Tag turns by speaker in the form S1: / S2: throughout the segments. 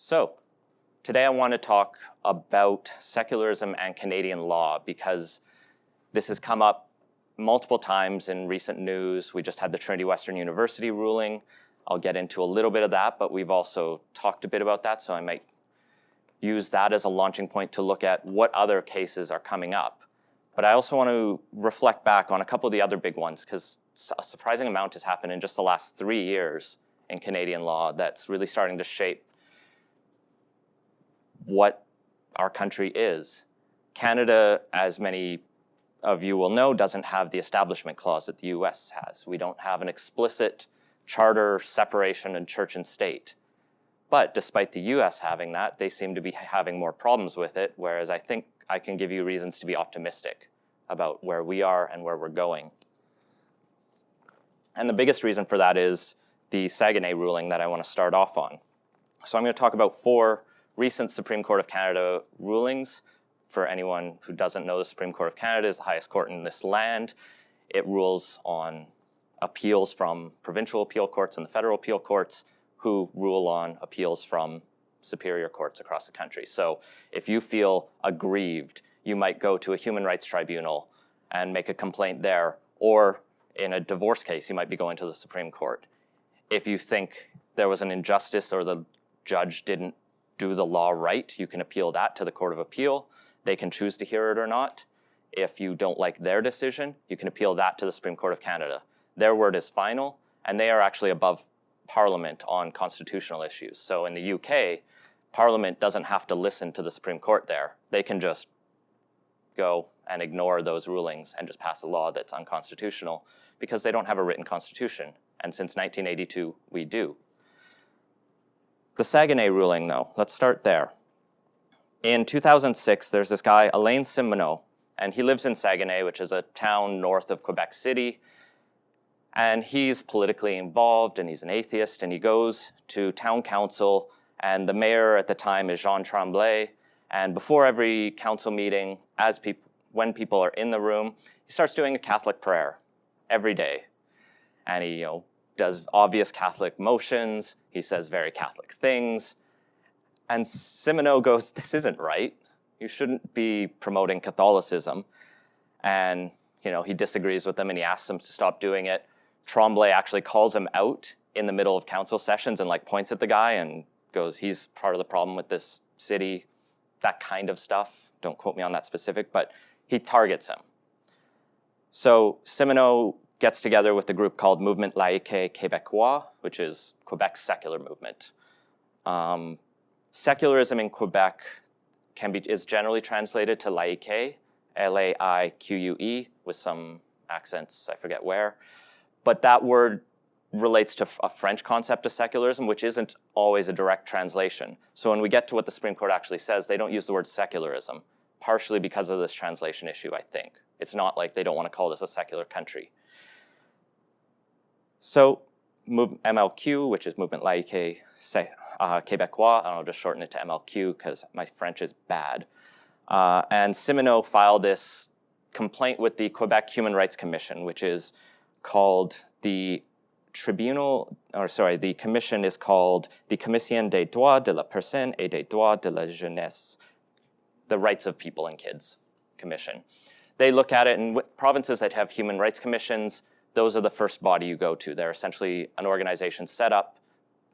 S1: So, today I want to talk about secularism and Canadian law because this has come up multiple times in recent news. We just had the Trinity Western University ruling. I'll get into a little bit of that, but we've also talked a bit about that, so I might use that as a launching point to look at what other cases are coming up. But I also want to reflect back on a couple of the other big ones because a surprising amount has happened in just the last 3 years in Canadian law that's really starting to shape what our country is. Canada, as many of you will know, doesn't have the Establishment Clause that the US has. We don't have an explicit charter separation in church and state. But despite the US having that, they seem to be having more problems with it, whereas I think I can give you reasons to be optimistic about where we are and where we're going. And the biggest reason for that is the Saguenay ruling that I want to start off on. So I'm going to talk about 4 recent Supreme Court of Canada rulings. For anyone who doesn't know, the Supreme Court of Canada is the highest court in this land. It rules on appeals from provincial appeal courts and the federal appeal courts, who rule on appeals from superior courts across the country. So if you feel aggrieved, you might go to a human rights tribunal and make a complaint there, or in a divorce case, you might be going to the Supreme Court. If you think there was an injustice or the judge didn't do the law right, you can appeal that to the Court of Appeal. They can choose to hear it or not. If you don't like their decision, you can appeal that to the Supreme Court of Canada. Their word is final, and they are actually above Parliament on constitutional issues. So in the UK, Parliament doesn't have to listen to the Supreme Court there. They can just go and ignore those rulings and just pass a law that's unconstitutional because they don't have a written constitution. And since 1982, we do. The Saguenay ruling, though, let's start there. In 2006, there's this guy, Alain Simoneau, and he lives in Saguenay, which is a town north of Quebec City. And he's politically involved, and he's an atheist, and he goes to town council, and the mayor at the time is Jean Tremblay. And before every council meeting, when people are in the room, he starts doing a Catholic prayer every day. And he does obvious Catholic motions. He says very Catholic things. And Simoneau goes, this isn't right. You shouldn't be promoting Catholicism. And he disagrees with them, and he asks them to stop doing it. Tremblay actually calls him out in the middle of council sessions and points at the guy and goes, he's part of the problem with this city, that kind of stuff. Don't quote me on that specific, but he targets him. So Simoneau gets together with the group called Mouvement Laïque Québécois, which is Quebec's secular movement. Secularism in Quebec is generally translated to laïque, L-A-I-Q-U-E, with some accents, I forget where. But that word relates to a French concept of secularism, which isn't always a direct translation. So when we get to what the Supreme Court actually says, they don't use the word secularism, partially because of this translation issue, I think. It's not like they don't want to call this a secular country. So MLQ, which is Mouvement Laïque Québécois, and I'll just shorten it to MLQ because my French is bad. And Simoneau filed this complaint with the Quebec Human Rights Commission, which is called the commission is called the Commission des droits de la personne et des droits de la jeunesse, the Rights of People and Kids Commission. They look at it, and provinces that have human rights commissions, those are the first body you go to. They're essentially an organization set up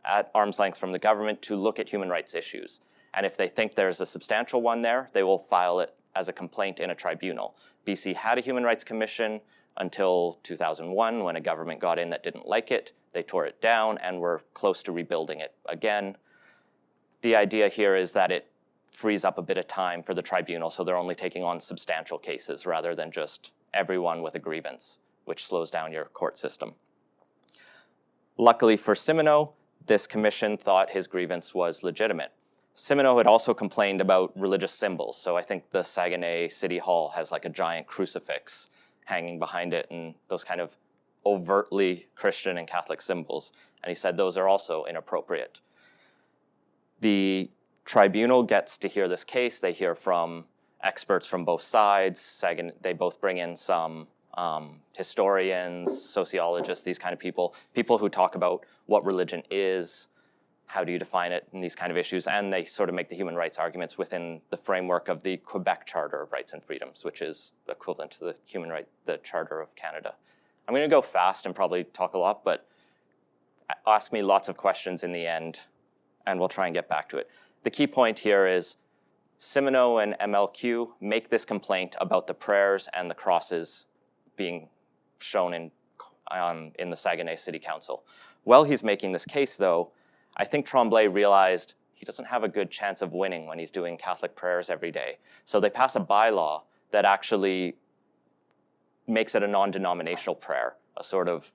S1: at arm's length from the government to look at human rights issues. And if they think there's a substantial one there, they will file it as a complaint in a tribunal. BC had a human rights commission until 2001, when a government got in that didn't like it. They tore it down and were close to rebuilding it again. The idea here is that it frees up a bit of time for the tribunal, so they're only taking on substantial cases rather than just everyone with a grievance, which slows down your court system. Luckily for Simoneau, this commission thought his grievance was legitimate. Simoneau had also complained about religious symbols, so I think the Saguenay City Hall has a giant crucifix hanging behind it and those kind of overtly Christian and Catholic symbols. And he said those are also inappropriate. The tribunal gets to hear this case. They hear from experts from both sides. They both bring in some historians, sociologists, these kind of people who talk about what religion is, how do you define it, and these kind of issues. And they sort of make the human rights arguments within the framework of the Quebec Charter of Rights and Freedoms, which is equivalent to the Charter of Canada. I'm going to go fast and probably talk a lot, but ask me lots of questions in the end, and we'll try and get back to it. The key point here is Simoneau and MLQ make this complaint about the prayers and the crosses being shown in the Saguenay City Council. While he's making this case, though, I think Tremblay realized he doesn't have a good chance of winning when he's doing Catholic prayers every day. So they pass a bylaw that actually makes it a non-denominational prayer, a sort of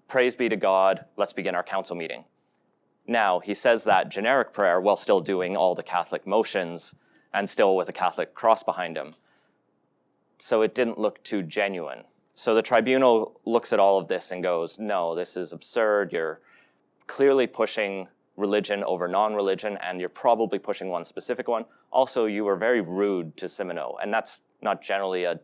S1: praise be to God, let's begin our council meeting. Now, he says that generic prayer while still doing all the Catholic motions and still with a Catholic cross behind him. So it didn't look too genuine. So the tribunal looks at all of this and goes, no, this is absurd. You're clearly pushing religion over non-religion, and you're probably pushing one specific one. Also, you were very rude to Simoneau, and that's not generally a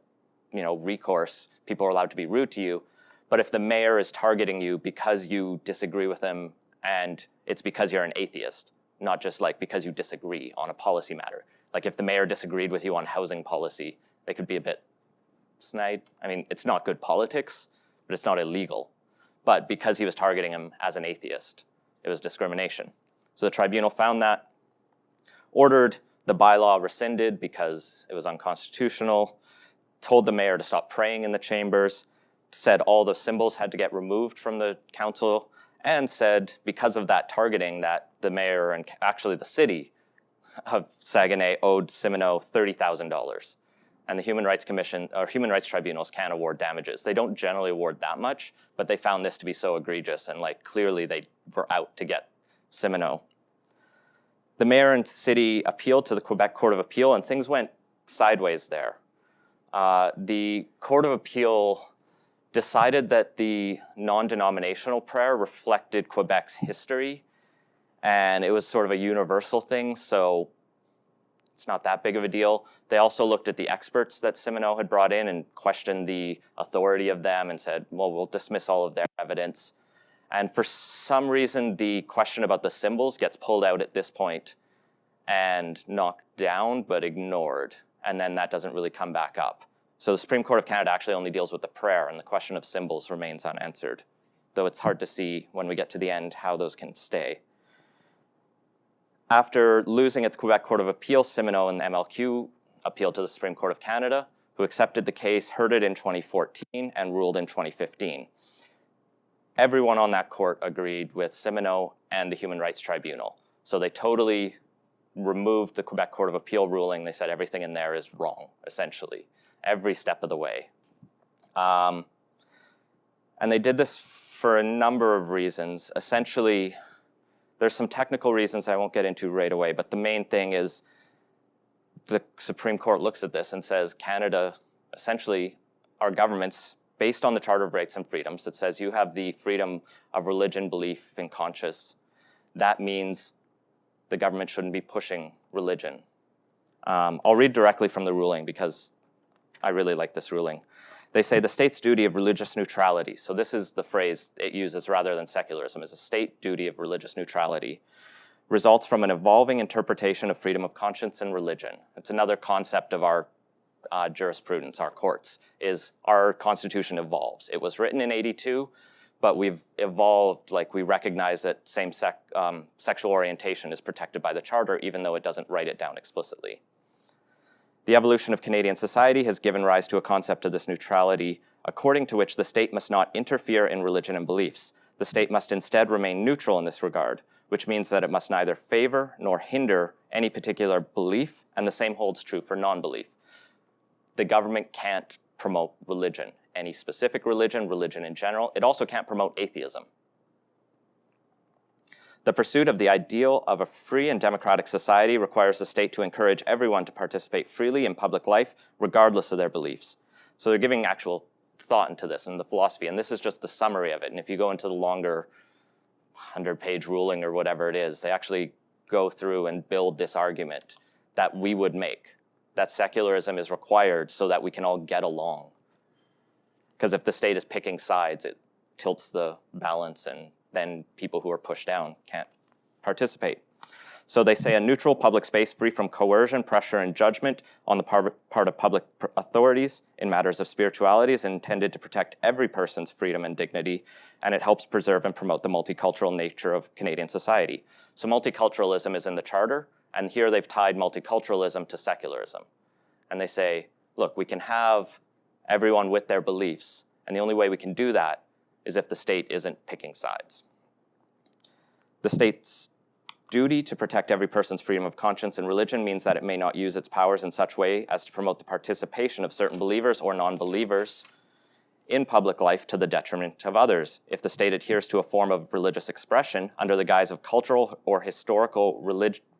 S1: recourse. People are allowed to be rude to you. But if the mayor is targeting you because you disagree with him, and it's because you're an atheist, not just like because you disagree on a policy matter. Like if the mayor disagreed with you on housing policy, they could be a bit snide. I mean, it's not good politics, but it's not illegal. But because he was targeting him as an atheist, it was discrimination. So the tribunal found that, ordered the bylaw rescinded because it was unconstitutional, told the mayor to stop praying in the chambers, said all the symbols had to get removed from the council, and said because of that targeting that the mayor and actually the city of Saguenay owed Simoneau $30,000. And the Human Rights Commission or Human Rights Tribunals can award damages. They don't generally award that much, but they found this to be so egregious and like clearly they were out to get Simoneau. The mayor and city appealed to the Quebec Court of Appeal and things went sideways there. The Court of Appeal decided that the non-denominational prayer reflected Quebec's history and it was sort of a universal thing, so it's not that big of a deal. They also looked at the experts that Simoneau had brought in and questioned the authority of them and said, well, we'll dismiss all of their evidence. And for some reason, the question about the symbols gets pulled out at this point and knocked down, but ignored. And then that doesn't really come back up. So the Supreme Court of Canada actually only deals with the prayer and the question of symbols remains unanswered, though it's hard to see when we get to the end how those can stay. After losing at the Quebec Court of Appeal, Simoneau and MLQ appealed to the Supreme Court of Canada, who accepted the case, heard it in 2014, and ruled in 2015. Everyone on that court agreed with Simoneau and the Human Rights Tribunal. So they totally removed the Quebec Court of Appeal ruling. They said everything in there is wrong, essentially, every step of the way. And they did this for a number of reasons. Essentially, there's some technical reasons I won't get into right away, but the main thing is the Supreme Court looks at this and says Canada, essentially, our governments, based on the Charter of Rights and Freedoms, that says you have the freedom of religion, belief, and conscience. That means the government shouldn't be pushing religion. I'll read directly from the ruling because I really like this ruling. They say the state's duty of religious neutrality, so this is the phrase it uses rather than secularism, is a state duty of religious neutrality, results from an evolving interpretation of freedom of conscience and religion. It's another concept of our jurisprudence, our courts, is our Constitution evolves. It was written in '82, but we've evolved, like we recognize that sexual orientation is protected by the Charter, even though it doesn't write it down explicitly. The evolution of Canadian society has given rise to a concept of this neutrality, according to which the state must not interfere in religion and beliefs. The state must instead remain neutral in this regard, which means that it must neither favor nor hinder any particular belief, and the same holds true for non-belief. The government can't promote religion, any specific religion, religion in general. It also can't promote atheism. The pursuit of the ideal of a free and democratic society requires the state to encourage everyone to participate freely in public life, regardless of their beliefs. So they're giving actual thought into this and the philosophy, and this is just the summary of it. And if you go into the longer 100-page ruling or whatever it is, they actually go through and build this argument that we would make, that secularism is required so that we can all get along. Because if the state is picking sides, it tilts the balance and then people who are pushed down can't participate. So they say a neutral public space free from coercion, pressure, and judgment on the part of public authorities in matters of spirituality is intended to protect every person's freedom and dignity, and it helps preserve and promote the multicultural nature of Canadian society. So multiculturalism is in the charter, and here they've tied multiculturalism to secularism. And they say, look, we can have everyone with their beliefs, and the only way we can do that is if the state isn't picking sides. The state's duty to protect every person's freedom of conscience and religion means that it may not use its powers in such way as to promote the participation of certain believers or non-believers in public life to the detriment of others. If the state adheres to a form of religious expression under the guise of cultural or historical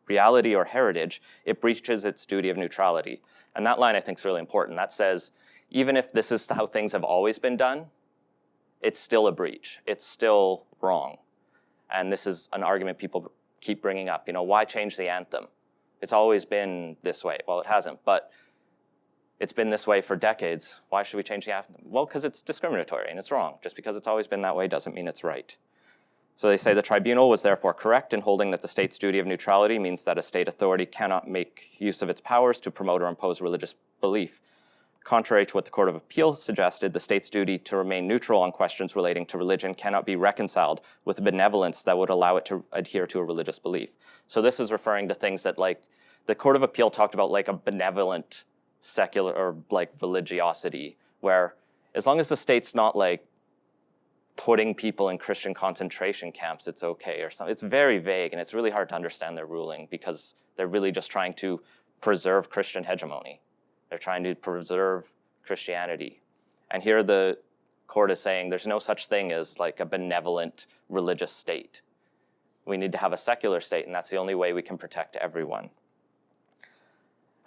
S1: reality or heritage, it breaches its duty of neutrality. And that line I think is really important. That says, even if this is how things have always been done, it's still a breach. It's still wrong. And this is an argument people keep bringing up, why change the anthem? It's always been this way. Well, it hasn't, but it's been this way for decades. Why should we change the anthem? Well, because it's discriminatory and it's wrong. Just because it's always been that way doesn't mean it's right. So they say the tribunal was therefore correct in holding that the state's duty of neutrality means that a state authority cannot make use of its powers to promote or impose religious belief. Contrary to what the Court of Appeal suggested, the state's duty to remain neutral on questions relating to religion cannot be reconciled with a benevolence that would allow it to adhere to a religious belief. So this is referring to things that, like, the Court of Appeal talked about, like, a benevolent secular or like religiosity, where as long as the state's not like putting people in Christian concentration camps, it's okay or something. It's very vague, and it's really hard to understand their ruling because they're really just trying to preserve Christian hegemony. They're trying to preserve Christianity. And here the court is saying there's no such thing as like a benevolent religious state. We need to have a secular state, and that's the only way we can protect everyone.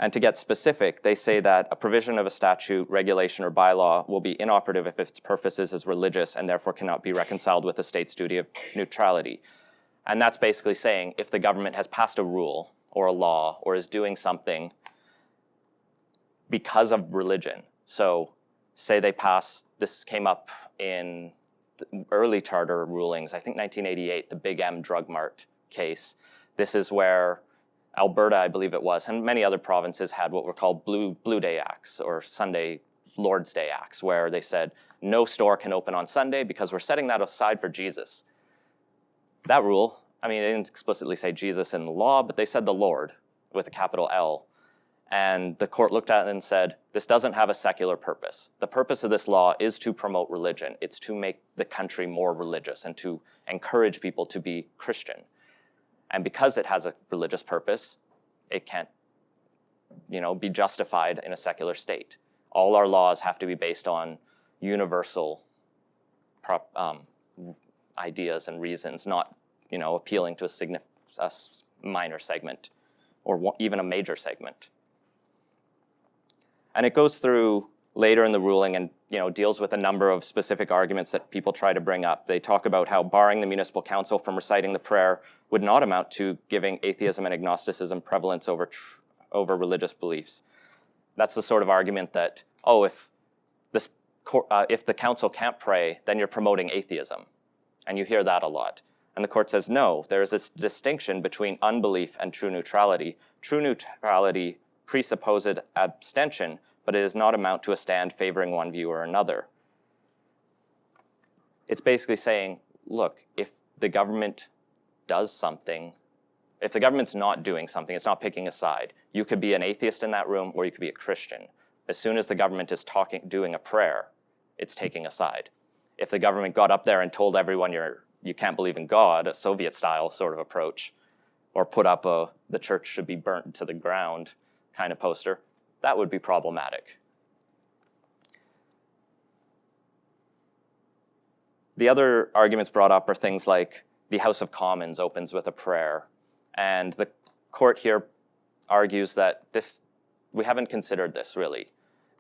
S1: And to get specific, they say that a provision of a statute, regulation, or bylaw will be inoperative if its purpose is religious and therefore cannot be reconciled with the state's duty of neutrality. And that's basically saying if the government has passed a rule or a law or is doing something because of religion. So say they pass, this came up in the early charter rulings, I think 1988, the Big M Drug Mart case. This is where Alberta, I believe it was, and many other provinces had what were called Blue Day Acts or Sunday Lord's Day Acts, where they said no store can open on Sunday because we're setting that aside for Jesus. That rule, I mean, they didn't explicitly say Jesus in the law, but they said the Lord with a capital L. And the court looked at it and said, this doesn't have a secular purpose. The purpose of this law is to promote religion. It's to make the country more religious and to encourage people to be Christian. And because it has a religious purpose, it can't, be justified in a secular state. All our laws have to be based on universal ideas and reasons, not, appealing to a minor segment or even a major segment. And it goes through later in the ruling and deals with a number of specific arguments that people try to bring up. They talk about how barring the municipal council from reciting the prayer would not amount to giving atheism and agnosticism prevalence over religious beliefs. That's the sort of argument that, if the council can't pray, then you're promoting atheism. And you hear that a lot. And the court says, no, there is this distinction between unbelief and true neutrality. True neutrality presupposes abstention, but it does not amount to a stand favoring one view or another. It's basically saying, look, if the government does something, if the government's not doing something, it's not picking a side, you could be an atheist in that room or you could be a Christian. As soon as the government is doing a prayer, it's taking a side. If the government got up there and told everyone you can't believe in God, a Soviet-style sort of approach, or put up the church should be burnt to the ground kind of poster, that would be problematic. The other arguments brought up are things like the House of Commons opens with a prayer, and the court here argues that we haven't considered this really.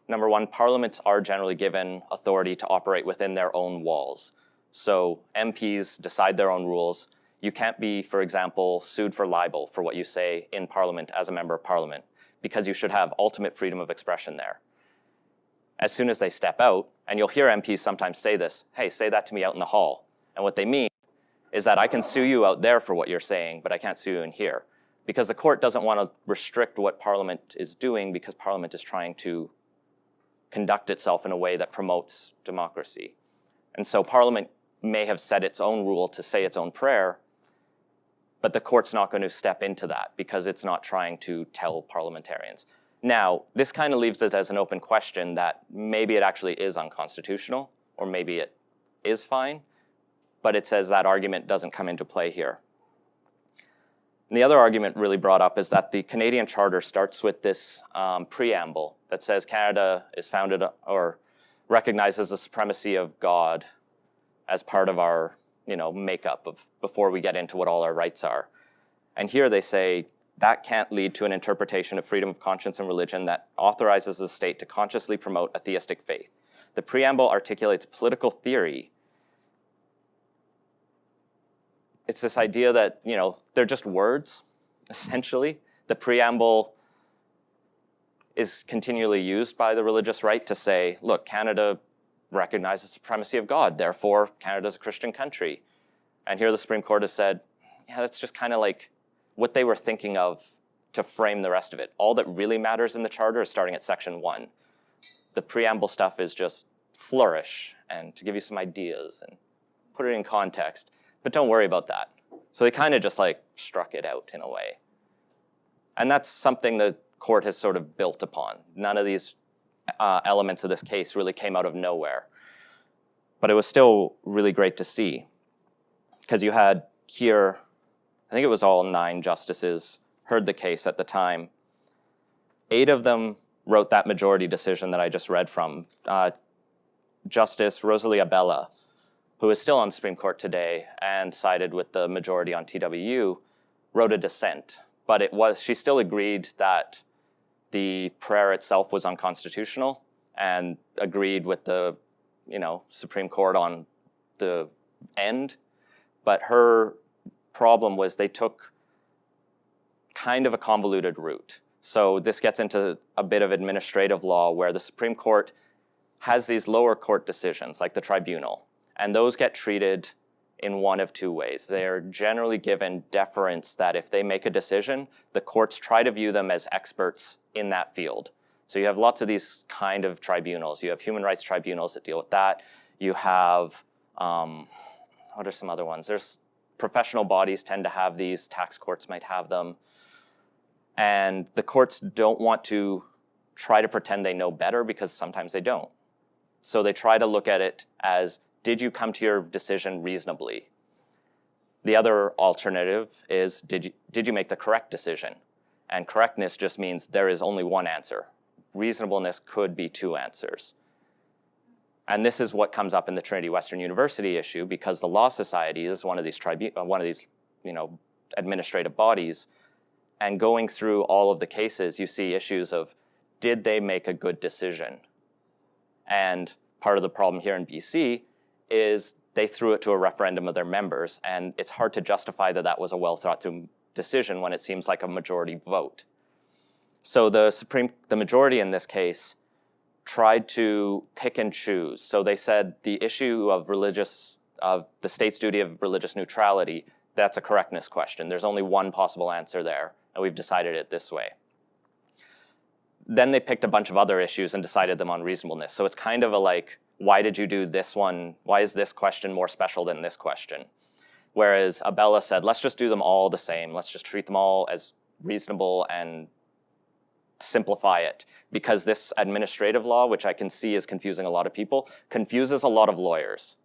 S1: Number one, parliaments are generally given authority to operate within their own walls. So MPs decide their own rules. You can't be, for example, sued for libel for what you say in Parliament as a member of Parliament, because you should have ultimate freedom of expression there. As soon as they step out, and you'll hear MPs sometimes say this, hey, say that to me out in the hall. And what they mean is that I can sue you out there for what you're saying, but I can't sue you in here. Because the court doesn't want to restrict what Parliament is doing because Parliament is trying to conduct itself in a way that promotes democracy. And so Parliament may have set its own rule to say its own prayer, but the court's not going to step into that because it's not trying to tell parliamentarians. Now, this kind of leaves it as an open question that maybe it actually is unconstitutional, or maybe it is fine, but it says that argument doesn't come into play here. And the other argument really brought up is that the Canadian Charter starts with this preamble that says Canada is founded or recognizes the supremacy of God as part of our makeup of before we get into what all our rights are. And here they say that can't lead to an interpretation of freedom of conscience and religion that authorizes the state to consciously promote a theistic faith. The preamble articulates political theory. It's this idea that, they're just words, essentially. The preamble is continually used by the religious right to say, look, Canada recognizes the supremacy of God, therefore Canada's a Christian country. And here the Supreme Court has said, yeah, that's just kind of like what they were thinking of to frame the rest of it. All that really matters in the Charter is starting at Section 1. The preamble stuff is just flourish and to give you some ideas and put it in context. But don't worry about that. So they kind of just struck it out in a way. And that's something the court has sort of built upon. None of these elements of this case really came out of nowhere. But it was still really great to see. Because you had here, I think it was all 9 justices heard the case at the time. 8 of them wrote that majority decision that I just read from. Justice Rosalie Abella, who is still on the Supreme Court today and sided with the majority on TWU, wrote a dissent. But she still agreed that the prayer itself was unconstitutional and agreed with the Supreme Court on the end. But her problem was they took kind of a convoluted route. So this gets into a bit of administrative law where the Supreme Court has these lower court decisions, like the tribunal, and those get treated in one of 2 ways. They're generally given deference that if they make a decision, the courts try to view them as experts in that field. So you have lots of these kind of tribunals. You have human rights tribunals that deal with that. You have, what are some other ones? There's professional bodies tend to have these. Tax courts might have them. And the courts don't want to try to pretend they know better because sometimes they don't. So they try to look at it as, did you come to your decision reasonably? The other alternative is, did you make the correct decision? And correctness just means there is only one answer. Reasonableness could be 2 answers. And this is what comes up in the Trinity Western University issue because the Law Society is one of these administrative bodies. And going through all of the cases, you see issues of, did they make a good decision? And part of the problem here in BC is they threw it to a referendum of their members, and it's hard to justify that that was a well-thought-through decision when it seems like a majority vote. So the majority in this case tried to pick and choose. So they said the issue of the state's duty of religious neutrality, that's a correctness question. There's only one possible answer there, and we've decided it this way. Then they picked a bunch of other issues and decided them on reasonableness. So it's kind of a why did you do this one? Why is this question more special than this question? Whereas Abella said, let's just do them all the same. Let's just treat them all as reasonable and simplify it. Because this administrative law, which I can see is confusing a lot of people, confuses a lot of lawyers.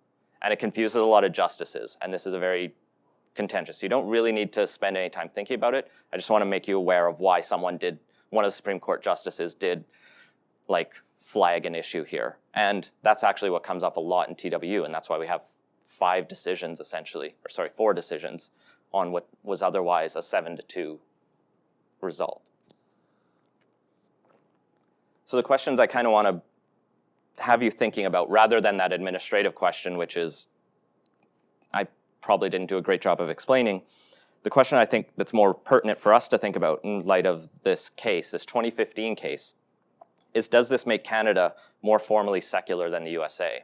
S1: And it confuses a lot of justices. And this is a very contentious. You don't really need to spend any time thinking about it. I just want to make you aware of why one of the Supreme Court justices did flag an issue here. And that's actually what comes up a lot in TWU, and that's why we have 4 decisions on what was otherwise a 7-2 result. So the questions I kind of want to have you thinking about, rather than that administrative question, which is, I probably didn't do a great job of explaining, the question I think that's more pertinent for us to think about in light of this case, this 2015 case, is does this make Canada more formally secular than the USA?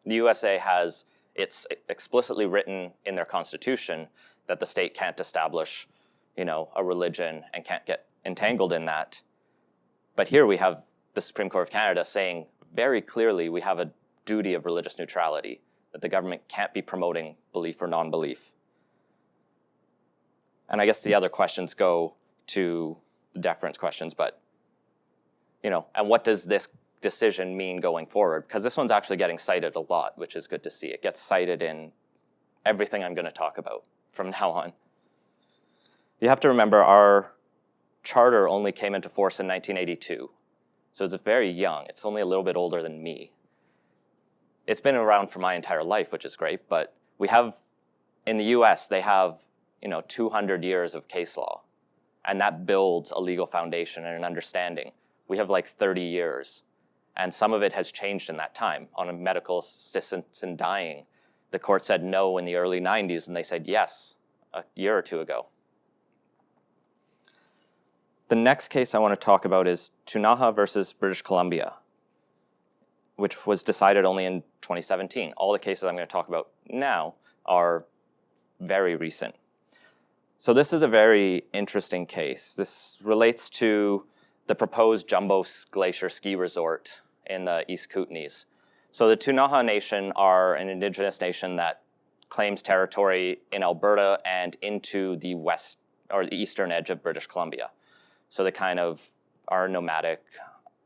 S1: The USA has It's explicitly written in their constitution that the state can't establish, a religion and can't get entangled in that. But here we have the Supreme Court of Canada saying very clearly we have a duty of religious neutrality, that the government can't be promoting belief or non-belief. And I guess the other questions go to the deference questions, but, and what does this decision mean going forward? Because this one's actually getting cited a lot, which is good to see. It gets cited in everything I'm going to talk about from now on. You have to remember our charter only came into force in 1982. So it's very young. It's only a little bit older than me. It's been around for my entire life, which is great, but we have, in the US, they have 200 years of case law, and that builds a legal foundation and an understanding. We have like 30 years, and some of it has changed in that time. On a medical assistance in dying, the court said no in the early 90s, and they said yes a year or two ago. The next case I want to talk about is Tunaha versus British Columbia, which was decided only in 2017. All the cases I'm going to talk about now are very recent. So this is a very interesting case. This relates to the proposed Jumbo Glacier ski resort in the East Kootenays. So the Tunaha Nation are an indigenous nation that claims territory in Alberta and into the west or the eastern edge of British Columbia. So they kind of are nomadic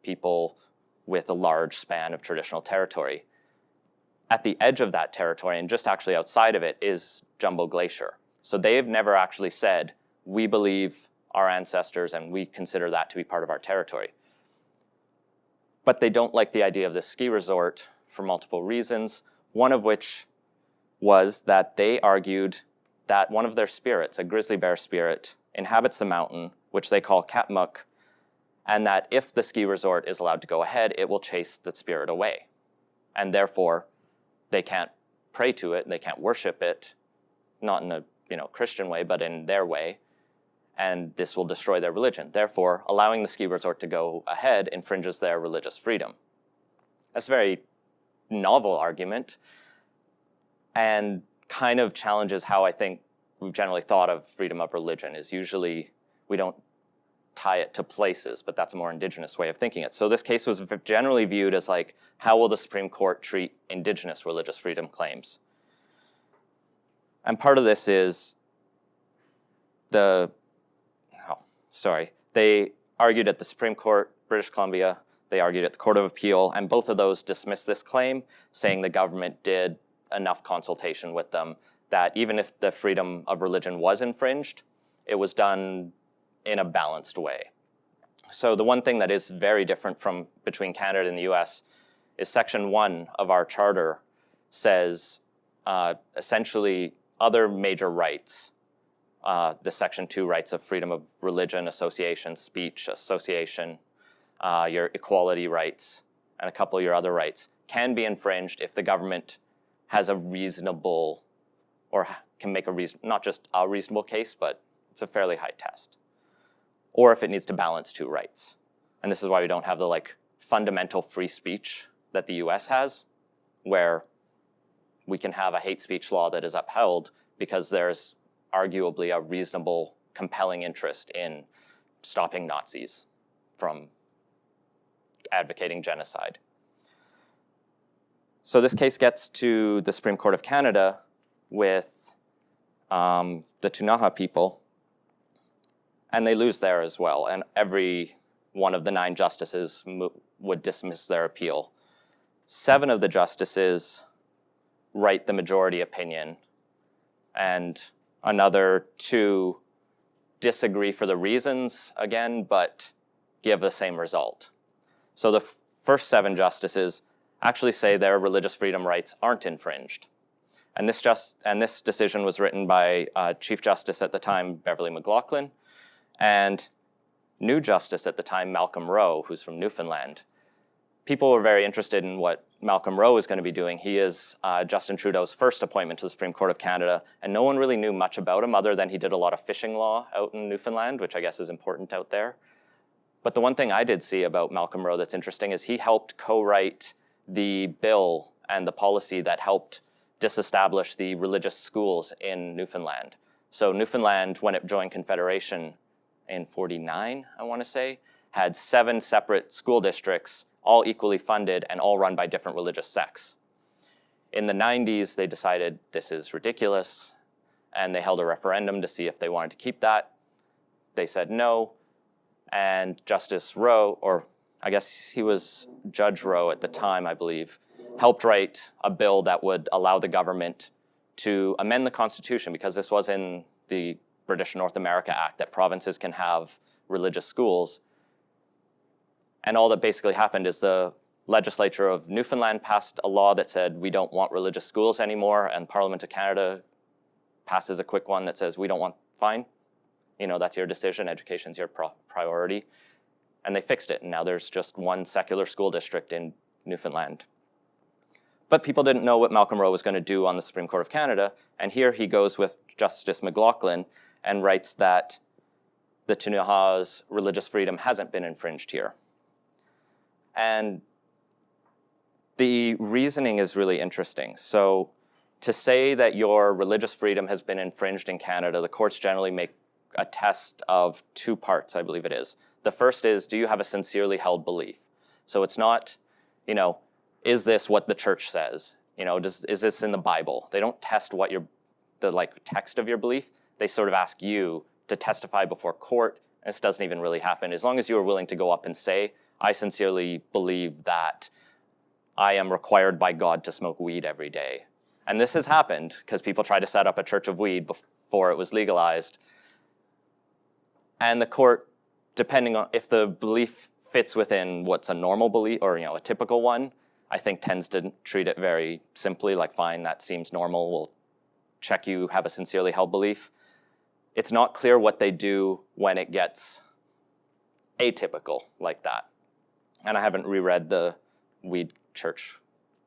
S1: people with a large span of traditional territory. At the edge of that territory, and just actually outside of it, is Jumbo Glacier. So they have never actually said, we believe our ancestors and we consider that to be part of our territory. But they don't like the idea of this ski resort for multiple reasons, one of which was that they argued that one of their spirits, a grizzly bear spirit, inhabits the mountain, which they call Katmuk, and that if the ski resort is allowed to go ahead, it will chase the spirit away. And therefore, they can't pray to it, they can't worship it, not in a Christian way, but in their way, and this will destroy their religion. Therefore, allowing the ski resort to go ahead infringes their religious freedom. That's a very novel argument, and kind of challenges how I think we've generally thought of freedom of religion. Is usually we don't tie it to places, but that's a more indigenous way of thinking it. So this case was generally viewed as like, how will the Supreme Court treat indigenous religious freedom claims? And part of this is they argued at the Supreme Court, British Columbia, they argued at the Court of Appeal, and both of those dismissed this claim, saying the government did enough consultation with them that even if the freedom of religion was infringed, it was done in a balanced way. So the one thing that is very different between Canada and the US is Section 1 of our charter says essentially other major rights, the Section 2 rights of freedom of religion, association, speech, association, your equality rights, and a couple of your other rights can be infringed if the government has a reasonable, or can make not just a reasonable case, but it's a fairly high test. Or if it needs to balance two rights. And this is why we don't have the fundamental free speech that the US has, where we can have a hate speech law that is upheld because there's arguably a reasonable, compelling interest in stopping Nazis from advocating genocide. So this case gets to the Supreme Court of Canada with the Tunaha people, and they lose there as well. And every one of the 9 justices would dismiss their appeal. 7 of the justices write the majority opinion, and another 2 disagree for the reasons again, but give the same result. So the first 7 justices actually say their religious freedom rights aren't infringed. And this decision was written by Chief Justice at the time, Beverly McLaughlin, and new Justice at the time, Malcolm Rowe, who's from Newfoundland. People were very interested in what Malcolm Rowe is going to be doing. He is Justin Trudeau's first appointment to the Supreme Court of Canada, and no one really knew much about him other than he did a lot of fishing law out in Newfoundland, which I guess is important out there. But the one thing I did see about Malcolm Rowe that's interesting is he helped co-write the bill and the policy that helped disestablish the religious schools in Newfoundland. So Newfoundland, when it joined Confederation in 49, I want to say, had 7 separate school districts, all equally funded and all run by different religious sects. In the 90s, they decided this is ridiculous, and they held a referendum to see if they wanted to keep that. They said no, and Justice Rowe, or I guess he was Judge Rowe at the time, I believe, helped write a bill that would allow the government to amend the Constitution, because this was in the British North America Act, that provinces can have religious schools. And all that basically happened is the legislature of Newfoundland passed a law that said we don't want religious schools anymore, and Parliament of Canada passes a quick one that says we don't want, fine, that's your decision, education's your priority. And they fixed it, and now there's just one secular school district in Newfoundland. But people didn't know what Malcolm Rowe was going to do on the Supreme Court of Canada, and here he goes with Justice McLaughlin and writes that the Ktunaxa's religious freedom hasn't been infringed here. And the reasoning is really interesting. So to say that your religious freedom has been infringed in Canada, the courts generally make a test of 2 parts, I believe it is. The first is, do you have a sincerely held belief? So it's not, is this what the church says? Is this in the Bible? They don't test what the text of your belief. They sort of ask you to testify before court. And this doesn't even really happen. As long as you are willing to go up and say, I sincerely believe that I am required by God to smoke weed every day. And this has happened because people tried to set up a church of weed before it was legalized. And the court, depending on if the belief fits within what's a normal belief or a typical one, I think tends to treat it very simply, like, fine, that seems normal, we'll check you have a sincerely held belief. It's not clear what they do when it gets atypical like that. And I haven't reread the weed church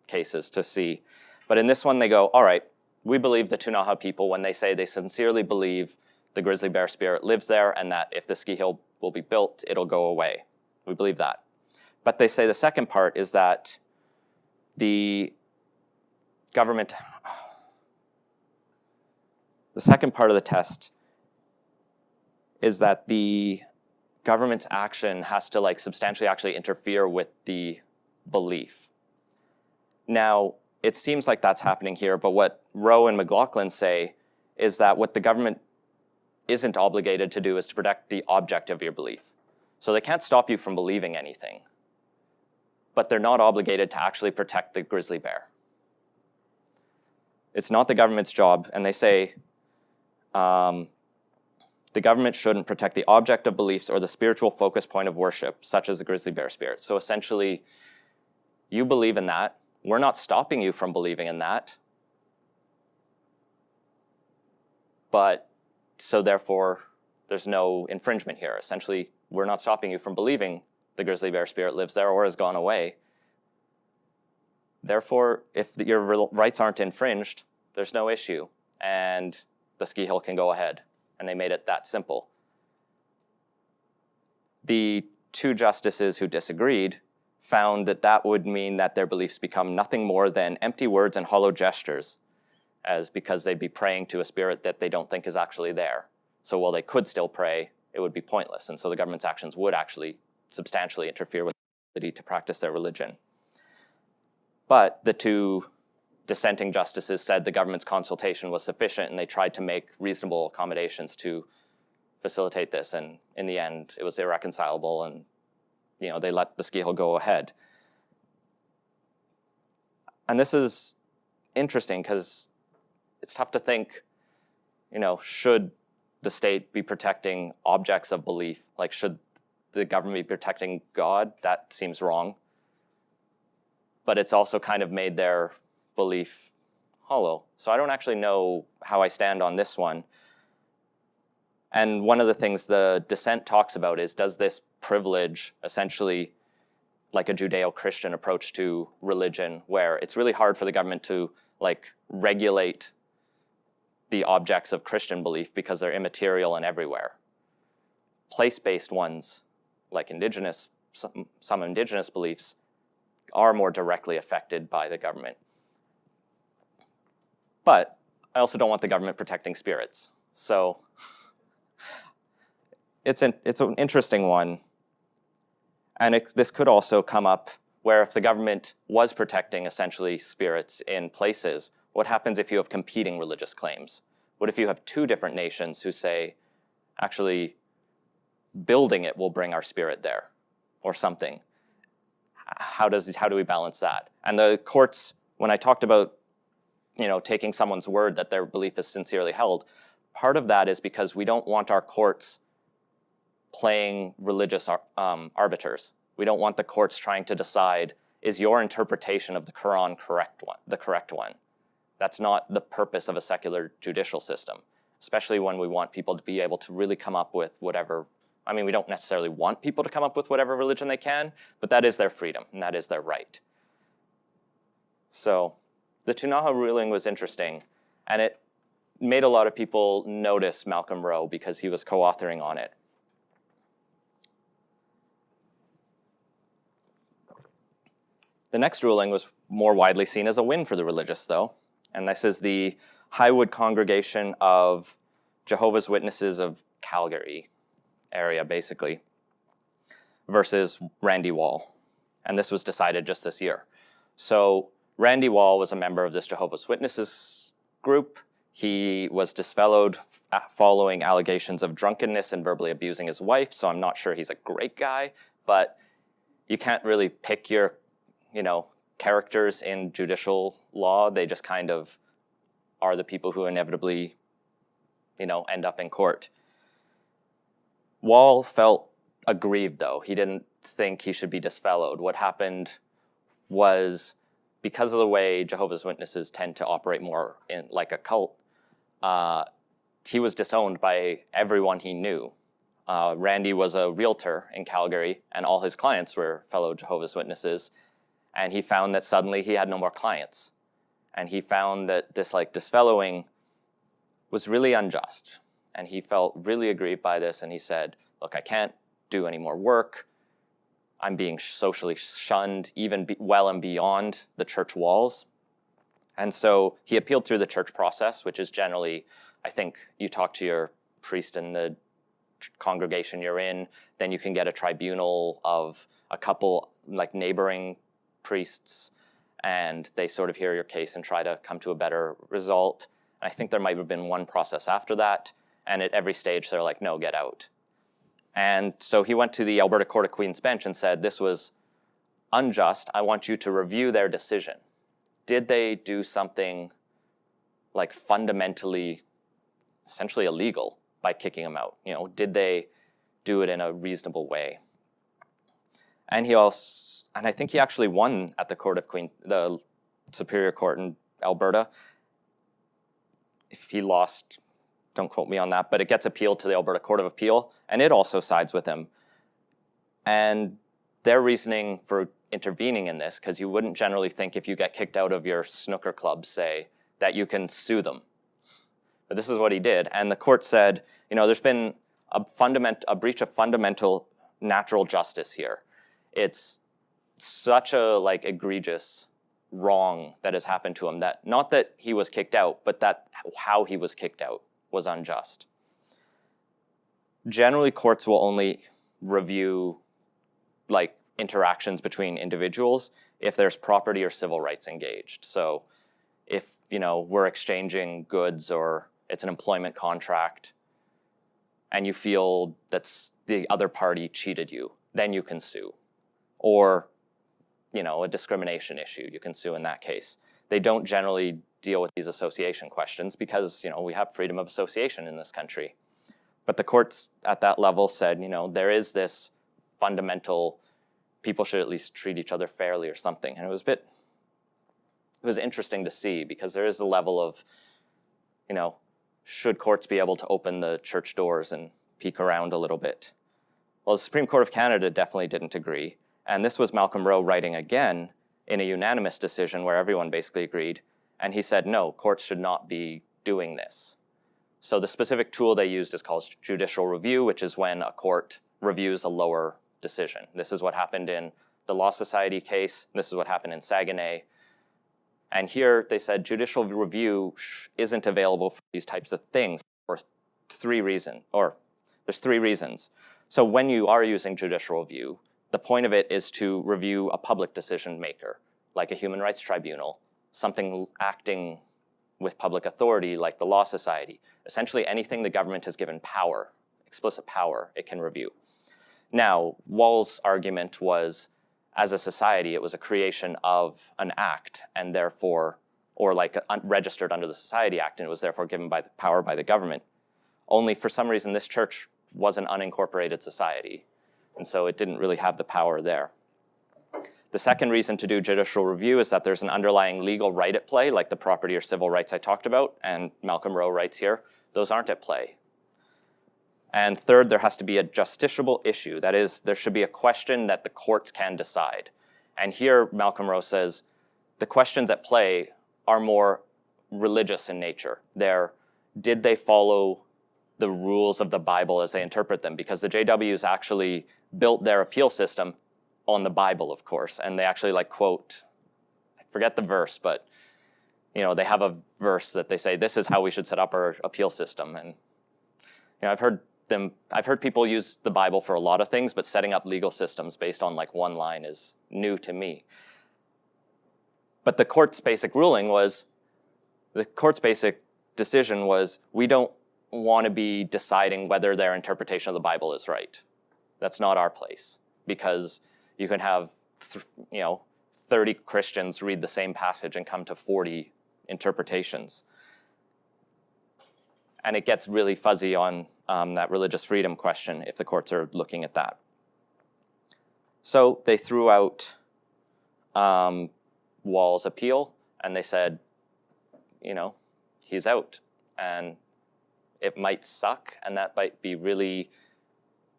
S1: cases to see. But in this one, they go, all right, we believe the Ktunaxa people when they say they sincerely believe the grizzly bear spirit lives there and that if the ski hill will be built, it'll go away. We believe that. But they say the second part is that the second part of the test is that the government's action has to substantially actually interfere with the belief. Now, it seems like that's happening here, but what Rowe and McLaughlin say is that what the government isn't obligated to do is to protect the object of your belief. So they can't stop you from believing anything, but they're not obligated to actually protect the grizzly bear. It's not the government's job, and they say the government shouldn't protect the object of beliefs or the spiritual focus point of worship, such as the grizzly bear spirit. So essentially, you believe in that. We're not stopping you from believing in that. But so therefore, there's no infringement here. Essentially, we're not stopping you from believing the grizzly bear spirit lives there or has gone away. Therefore, if your rights aren't infringed, there's no issue, and the ski hill can go ahead. And they made it that simple. The 2 justices who disagreed found that that would mean that their beliefs become nothing more than empty words and hollow gestures, because they'd be praying to a spirit that they don't think is actually there. So while they could still pray, it would be pointless. And so the government's actions would actually substantially interfere with the ability to practice their religion. But the 2 dissenting justices said the government's consultation was sufficient, and they tried to make reasonable accommodations to facilitate this. And in the end, it was irreconcilable, and they let the ski hill go ahead. And this is interesting because it's tough to think, should the state be protecting objects of belief? Should the government be protecting God? That seems wrong. But it's also kind of made their belief hollow. So I don't actually know how I stand on this one. And one of the things the dissent talks about is, does this privilege essentially like a Judeo-Christian approach to religion, where it's really hard for the government to regulate the objects of Christian belief because they're immaterial and everywhere. Place-based ones, like some indigenous beliefs, are more directly affected by the government. But I also don't want the government protecting spirits. So it's an interesting one. And this could also come up where if the government was protecting essentially spirits in places, what happens if you have competing religious claims? What if you have two different nations who say, actually, building it will bring our spirit there, or something? How do we balance that? And the courts, when I talked about, taking someone's word that their belief is sincerely held, part of that is because we don't want our courts playing religious arbiters. We don't want the courts trying to decide, is your interpretation of the Quran the correct one? That's not the purpose of a secular judicial system, especially when we want people to be able to really come up with whatever. I mean, we don't necessarily want people to come up with whatever religion they can, but that is their freedom, and that is their right. So the Tunaha ruling was interesting, and it made a lot of people notice Malcolm Rowe because he was co-authoring on it. The next ruling was more widely seen as a win for the religious, though, and this is the Highwood Congregation of Jehovah's Witnesses of Calgary area, basically, versus Randy Wall. And this was decided just this year. So Randy Wall was a member of this Jehovah's Witnesses group. He was disfellowed following allegations of drunkenness and verbally abusing his wife, so I'm not sure he's a great guy, but you can't really pick your, characters in judicial law. They just kind of are the people who inevitably, end up in court. Wall felt aggrieved, though. He didn't think he should be disfellowed. What happened was, because of the way Jehovah's Witnesses tend to operate more like a cult, he was disowned by everyone he knew. Randy was a realtor in Calgary, and all his clients were fellow Jehovah's Witnesses, and he found that suddenly he had no more clients. And he found that this disfellowing was really unjust. And he felt really aggrieved by this, and he said, look, I can't do any more work. I'm being socially shunned, even well and beyond the church walls. And so he appealed through the church process, which is generally, I think, you talk to your priest in the congregation you're in, then you can get a tribunal of a couple neighboring priests, and they sort of hear your case and try to come to a better result. I think there might have been one process after that, and at every stage they're like, no, get out. And so he went to the Alberta Court of Queen's Bench and said, this was unjust. I want you to review their decision. Did they do something fundamentally, essentially illegal by kicking him out? Did they do it in a reasonable way? And I think he actually won at the Superior Court in Alberta. If he lost, don't quote me on that, but it gets appealed to the Alberta Court of Appeal, and it also sides with him. And their reasoning for intervening in this, because you wouldn't generally think if you get kicked out of your snooker club, say, that you can sue them. But this is what he did. And the court said, there's been a breach of fundamental natural justice here. It's such a egregious wrong that has happened to him, that not that he was kicked out, but that how he was kicked out was unjust. Generally, courts will only review interactions between individuals if there's property or civil rights engaged. So if we're exchanging goods or it's an employment contract and you feel that the other party cheated you, then you can sue. Or a discrimination issue, you can sue in that case. They don't generally deal with these association questions because, we have freedom of association in this country. But the courts at that level said, there is this fundamental, people should at least treat each other fairly or something. And it was interesting to see, because there is a level of, should courts be able to open the church doors and peek around a little bit? Well, the Supreme Court of Canada definitely didn't agree. And this was Malcolm Rowe writing again in a unanimous decision where everyone basically agreed. And he said, no, courts should not be doing this. So the specific tool they used is called judicial review, which is when a court reviews a lower decision. This is what happened in the Law Society case. This is what happened in Saguenay. And here they said judicial review isn't available for these types of things for there's three reasons. So when you are using judicial review, the point of it is to review a public decision maker, like a human rights tribunal, something acting with public authority like the Law Society. Essentially anything the government has given power, explicit power, it can review. Now, Wall's argument was, as a society, it was a creation of an act, and therefore, or like registered under the Society Act, and it was therefore given by the power by the government. Only for some reason, this church was an unincorporated society, and so it didn't really have the power there. The second reason to do judicial review is that there's an underlying legal right at play, like the property or civil rights I talked about, and Malcolm Rowe writes here, those aren't at play. And third, there has to be a justiciable issue. That is, there should be a question that the courts can decide. And here, Malcolm Rowe says, the questions at play are more religious in nature. Did they follow the rules of the Bible as they interpret them? Because the JWs actually built their appeal system on the Bible, of course, and they actually quote, I forget the verse, but they have a verse that they say, this is how we should set up our appeal system. And I've heard people use the Bible for a lot of things, but setting up legal systems based on one line is new to me. But the court's basic decision was, we don't want to be deciding whether their interpretation of the Bible is right. That's not our place, because you can have 30 Christians read the same passage and come to 40 interpretations. And it gets really fuzzy on that religious freedom question if the courts are looking at that. So they threw out Wall's appeal, and they said, he's out. And it might suck, and that might be really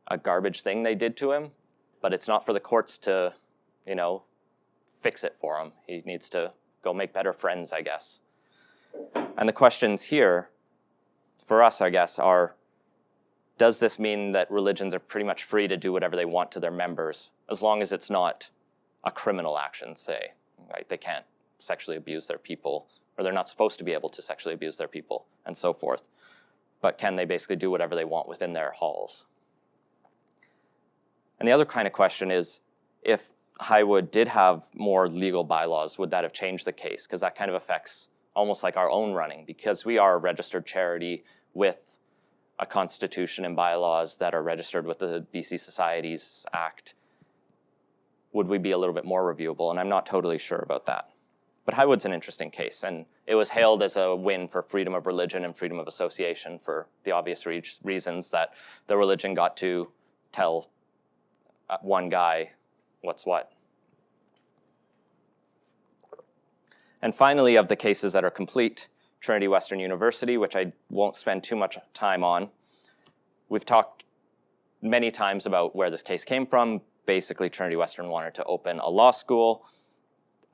S1: a garbage thing they did to him, but it's not for the courts to, fix it for him. He needs to go make better friends, I guess. And the questions here, for us, I guess, are, does this mean that religions are pretty much free to do whatever they want to their members, as long as it's not a criminal action, say, right? They can't sexually abuse their people, or they're not supposed to be able to sexually abuse their people, and so forth. But can they basically do whatever they want within their halls? And the other kind of question is, if Highwood did have more legal bylaws, would that have changed the case? Because that kind of affects almost like our own running, because we are a registered charity with a constitution and bylaws that are registered with the BC Societies Act. Would we be a little bit more reviewable? And I'm not totally sure about that. But Highwood's an interesting case, and it was hailed as a win for freedom of religion and freedom of association for the obvious reasons that the religion got to tell one guy what's what. And finally, of the cases that are complete, Trinity Western University, which I won't spend too much time on. We've talked many times about where this case came from. Basically, Trinity Western wanted to open a law school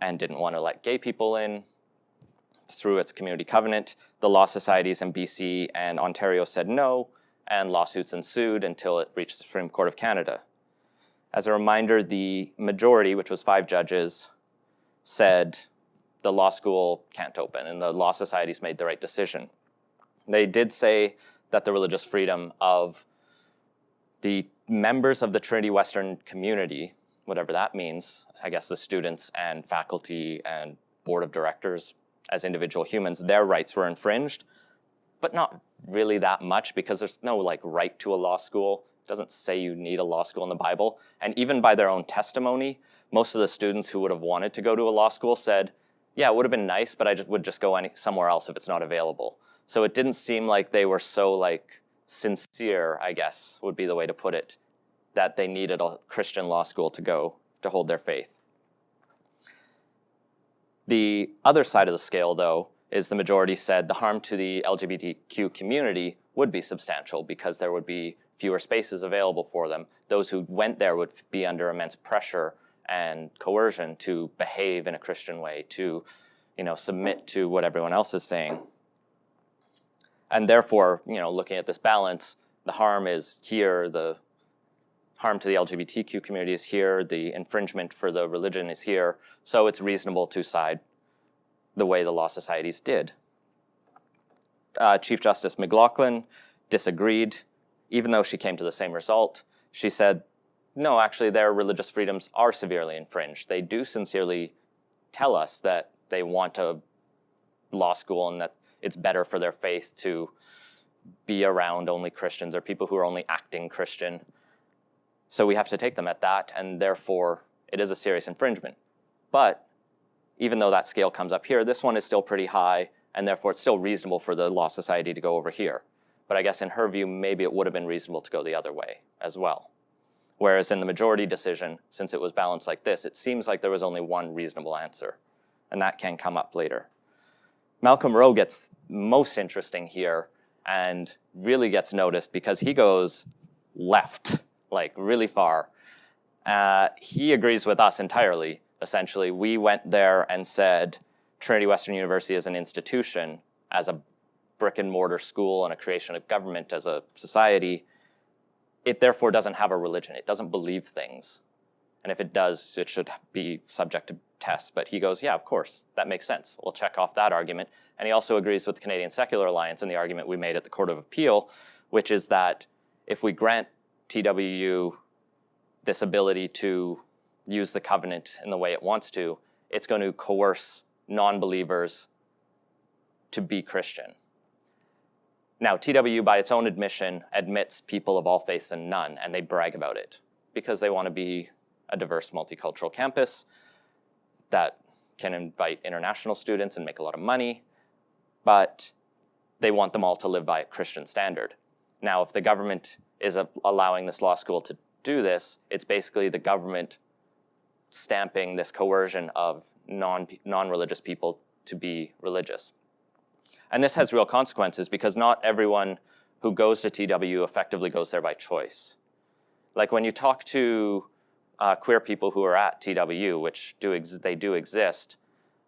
S1: and didn't want to let gay people in through its community covenant. The law societies in BC and Ontario said no, and lawsuits ensued until it reached the Supreme Court of Canada. As a reminder, the majority, which was 5 judges, said the law school can't open, and the law societies made the right decision. They did say that the religious freedom of the members of the Trinity Western community, whatever that means, I guess the students and faculty and board of directors as individual humans, their rights were infringed, but not really that much, because there's no right to a law school. It doesn't say you need a law school in the Bible. And even by their own testimony, most of the students who would have wanted to go to a law school said, yeah, it would have been nice, but I would just go somewhere else if it's not available. So it didn't seem like they were so sincere, I guess, would be the way to put it, that they needed a Christian law school to go to hold their faith. The other side of the scale, though, is the majority said the harm to the LGBTQ community would be substantial because there would be fewer spaces available for them. Those who went there would be under immense pressure and coercion to behave in a Christian way, to submit to what everyone else is saying. And therefore, looking at this balance, the harm is here, the harm to the LGBTQ community is here, the infringement for the religion is here, so it's reasonable to side the way the Law Societies did. Chief Justice McLaughlin disagreed. Even though she came to the same result, she said, no, actually their religious freedoms are severely infringed. They do sincerely tell us that they want a law school and that it's better for their faith to be around only Christians or people who are only acting Christian. So we have to take them at that, and therefore it is a serious infringement. But even though that scale comes up here, this one is still pretty high, and therefore it's still reasonable for the Law Society to go over here. But I guess in her view, maybe it would have been reasonable to go the other way as well. Whereas in the majority decision, since it was balanced like this, it seems like there was only one reasonable answer, and that can come up later. Malcolm Rowe gets most interesting here and really gets noticed because he goes left, like really far. He agrees with us entirely, essentially. We went there and said Trinity Western University as an institution, as a brick and mortar school and a creation of government as a society, it therefore doesn't have a religion. It doesn't believe things. And if it does, it should be subject to tests. But he goes, yeah, of course, that makes sense. We'll check off that argument. And he also agrees with the Canadian Secular Alliance and the argument we made at the Court of Appeal, which is that if we grant TWU this ability to use the covenant in the way it wants to, it's going to coerce non-believers to be Christian. Now, TWU, by its own admission, admits people of all faiths and none, and they brag about it because they want to be a diverse multicultural campus that can invite international students and make a lot of money, but they want them all to live by a Christian standard. Now, if the government is allowing this law school to do this, it's basically the government stamping this coercion of non-religious people to be religious. And this has real consequences because not everyone who goes to TWU effectively goes there by choice. Like when you talk to queer people who are at TWU, which they do exist,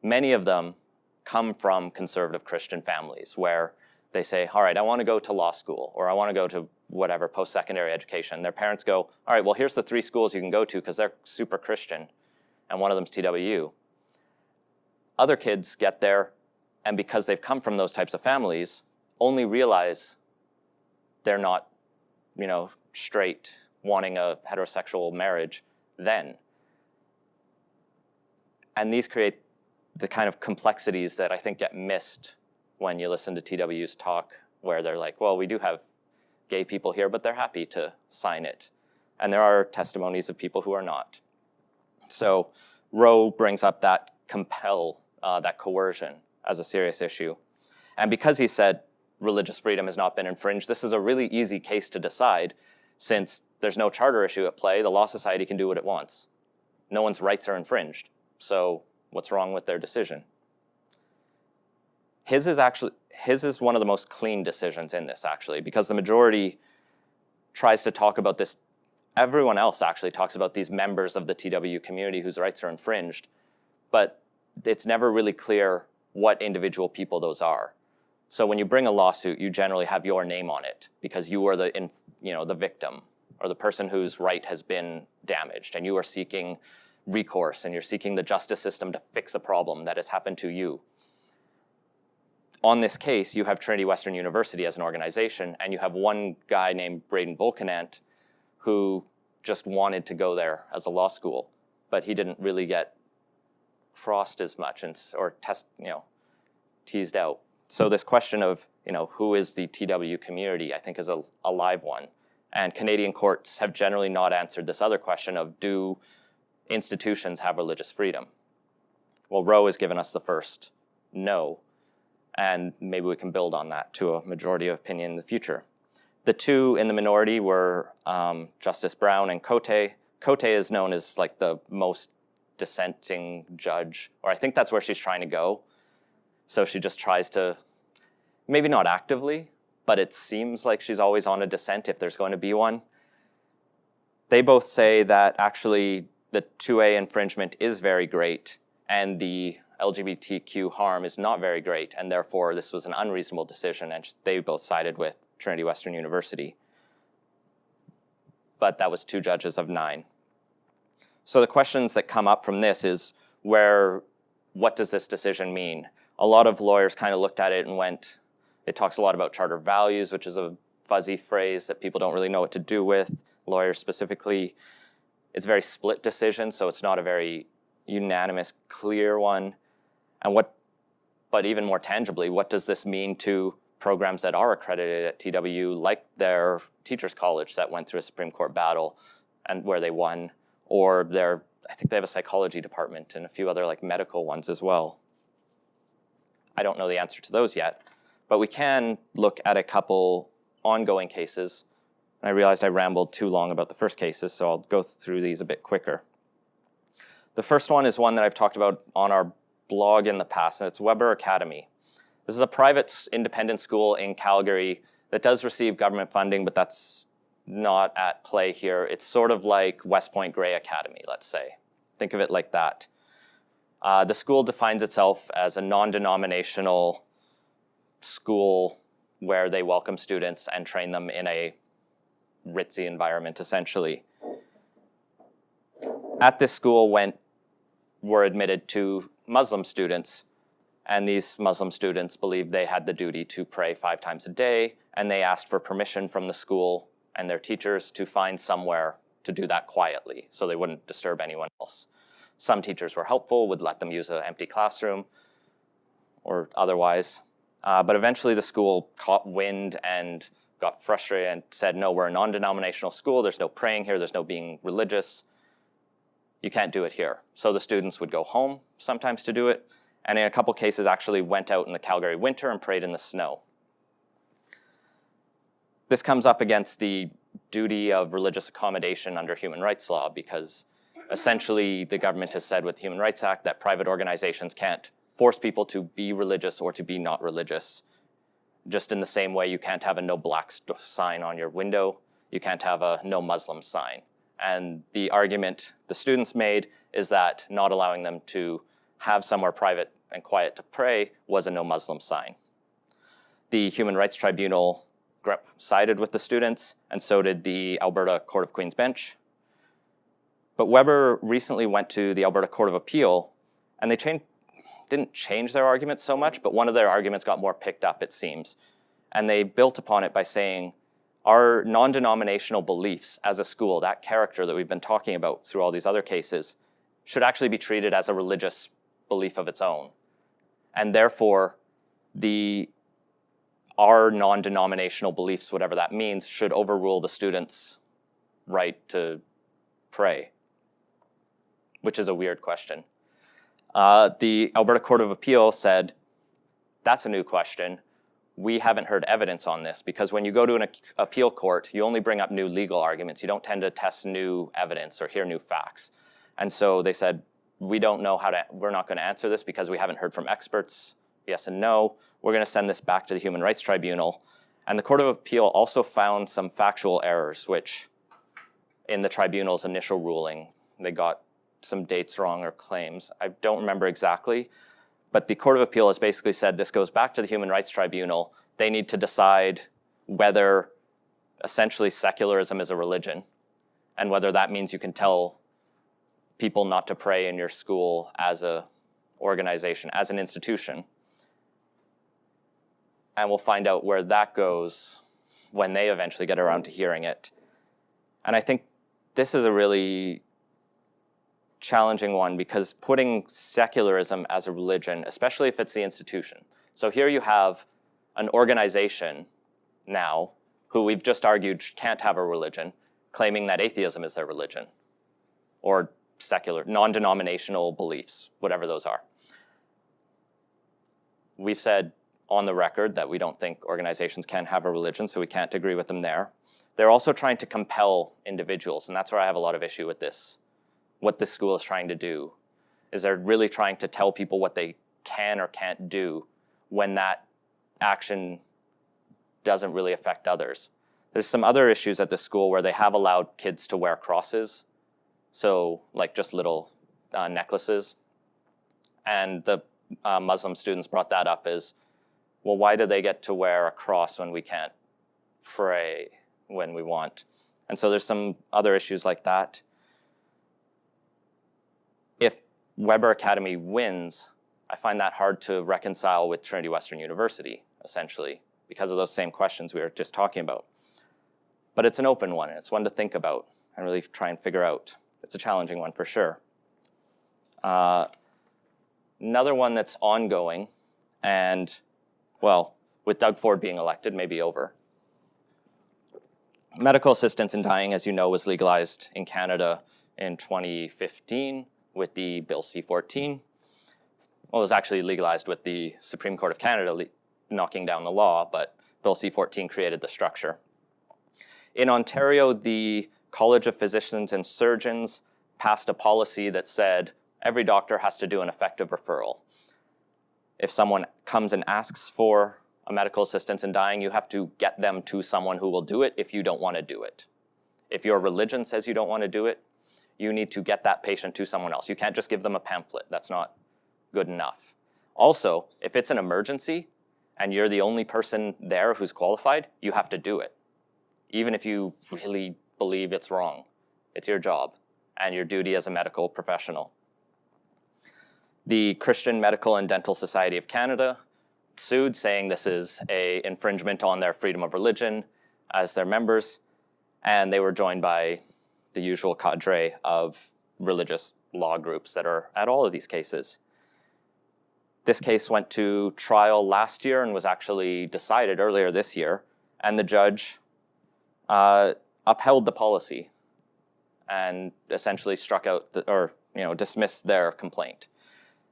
S1: many of them come from conservative Christian families where they say, all right, I want to go to law school, or I want to go to whatever, post-secondary education. Their parents go, all right, well, here's the 3 schools you can go to because they're super Christian, and one of them's TWU. Other kids get there, and because they've come from those types of families, only realize they're not, straight, wanting a heterosexual marriage then. And these create the kind of complexities that I think get missed when you listen to TWU's talk, where they're like, well, we do have gay people here, but they're happy to sign it. And there are testimonies of people who are not. So Rowe brings up that that coercion as a serious issue. And because he said religious freedom has not been infringed, this is a really easy case to decide since there's no charter issue at play. The Law Society can do what it wants. No one's rights are infringed. So what's wrong with their decision? His is one of the most clean decisions in this, actually, because the majority tries to talk about this. Everyone else actually talks about these members of the TWU community whose rights are infringed, but it's never really clear what individual people those are. So when you bring a lawsuit, you generally have your name on it because you are the victim or the person whose right has been damaged, and you are seeking recourse and you're seeking the justice system to fix a problem that has happened to you. On this case, you have Trinity Western University as an organization, and you have one guy named Braden Volkanant who just wanted to go there as a law school, but he didn't really get crossed as much or teased out. So this question of who is the TWU community, I think, is a live one. And Canadian courts have generally not answered this other question of, do institutions have religious freedom? Well, Rowe has given us the first no, and maybe we can build on that to a majority opinion in the future. The two in the minority were Justice Brown and Cote. Cote is known as like the most dissenting judge, or I think that's where she's trying to go. So she just tries to, maybe not actively, but it seems like she's always on a dissent if there's going to be one. They both say that actually the 2A infringement is very great and the LGBTQ harm is not very great, and therefore this was an unreasonable decision, and they both sided with Trinity Western University. But that was 2 judges of 9. So the questions that come up from this is what does this decision mean? a lot of lawyers kind of looked at it and went, it talks a lot about charter values, which is a fuzzy phrase that people don't really know what to do with, lawyers specifically. It's a very split decision, so it's not a very unanimous, clear one. And but even more tangibly, what does this mean to programs that are accredited at TW, like their Teachers College that went through a Supreme Court battle and where they won, or I think they have a psychology department and a few other like medical ones as well. I don't know the answer to those yet, but we can look at a couple ongoing cases. I realized I rambled too long about the first cases, so I'll go through these a bit quicker. The first one is one that I've talked about on our blog in the past, and it's Weber Academy. This is a private independent school in Calgary that does receive government funding, but that's not at play here. It's sort of like West Point Grey Academy, let's say. Think of it like that. The school defines itself as a non-denominational school where they welcome students and train them in a ritzy environment, essentially. At this school were admitted 2 Muslim students, and these Muslim students believed they had the duty to pray 5 times a day, and they asked for permission from the school and their teachers to find somewhere to do that quietly so they wouldn't disturb anyone else. Some teachers were helpful, would let them use an empty classroom or otherwise, but eventually the school caught wind and got frustrated and said, no, we're a non-denominational school, there's no praying here, there's no being religious, you can't do it here. So the students would go home sometimes to do it, and in a couple cases actually went out in the Calgary winter and prayed in the snow. This comes up against the duty of religious accommodation under human rights law, because essentially the government has said with the Human Rights Act that private organizations can't force people to be religious or to be not religious. Just in the same way you can't have a no black sign on your window, you can't have a no Muslim sign. And the argument the students made is that not allowing them to have somewhere private and quiet to pray was a no Muslim sign. The Human Rights Tribunal sided with the students, and so did the Alberta Court of Queen's Bench. But Weber recently went to the Alberta Court of Appeal, and they didn't change their arguments so much, but one of their arguments got more picked up, it seems. And they built upon it by saying, our non-denominational beliefs as a school, that character that we've been talking about through all these other cases, should actually be treated as a religious belief of its own. And therefore, our non-denominational beliefs, whatever that means, should overrule the students' right to pray, which is a weird question. The Alberta Court of Appeal said, that's a new question. We haven't heard evidence on this, because when you go to an appeal court, you only bring up new legal arguments. You don't tend to test new evidence or hear new facts. And so they said, we're not going to answer this because we haven't heard from experts, yes and no. We're going to send this back to the Human Rights Tribunal. And the Court of Appeal also found some factual errors, which in the tribunal's initial ruling, they got some dates wrong or claims. I don't remember exactly, but the Court of Appeal has basically said this goes back to the Human Rights Tribunal. They need to decide whether essentially secularism is a religion and whether that means you can tell people not to pray in your school as an organization, as an institution. And we'll find out where that goes when they eventually get around to hearing it. And I think this is a really challenging one, because putting secularism as a religion, especially if it's the institution. So here you have an organization now who we've just argued can't have a religion, claiming that atheism is their religion, or secular, non-denominational beliefs, whatever those are. We've said on the record that we don't think organizations can have a religion, so we can't agree with them there. They're also trying to compel individuals, and that's where I have a lot of issue with this. What this school is trying to do is they're really trying to tell people what they can or can't do when that action doesn't really affect others. There's some other issues at the school where they have allowed kids to wear crosses, so like just little necklaces. And the Muslim students brought that up as, well, why do they get to wear a cross when we can't pray when we want? And so there's some other issues like that. If Weber Academy wins, I find that hard to reconcile with Trinity Western University, essentially, because of those same questions we were just talking about. But it's an open one, and it's one to think about and really try and figure out. It's a challenging one for sure. Another one that's ongoing, and, well, with Doug Ford being elected, maybe over. Medical assistance in dying, as you know, was legalized in Canada in 2015 with the Bill C-14. Well, it was actually legalized with the Supreme Court of Canada knocking down the law, but Bill C-14 created the structure. In Ontario, the College of Physicians and Surgeons passed a policy that said every doctor has to do an effective referral. If someone comes and asks for a medical assistance in dying, you have to get them to someone who will do it if you don't want to do it. If your religion says you don't want to do it, you need to get that patient to someone else. You can't just give them a pamphlet. That's not good enough. Also, if it's an emergency and you're the only person there who's qualified, you have to do it. Even if you really believe it's wrong, it's your job and your duty as a medical professional. The Christian Medical and Dental Society of Canada sued, saying this is an infringement on their freedom of religion as their members, and they were joined by the usual cadre of religious law groups that are at all of these cases. This case went to trial last year and was actually decided earlier this year, and the judge upheld the policy and essentially struck out dismissed their complaint.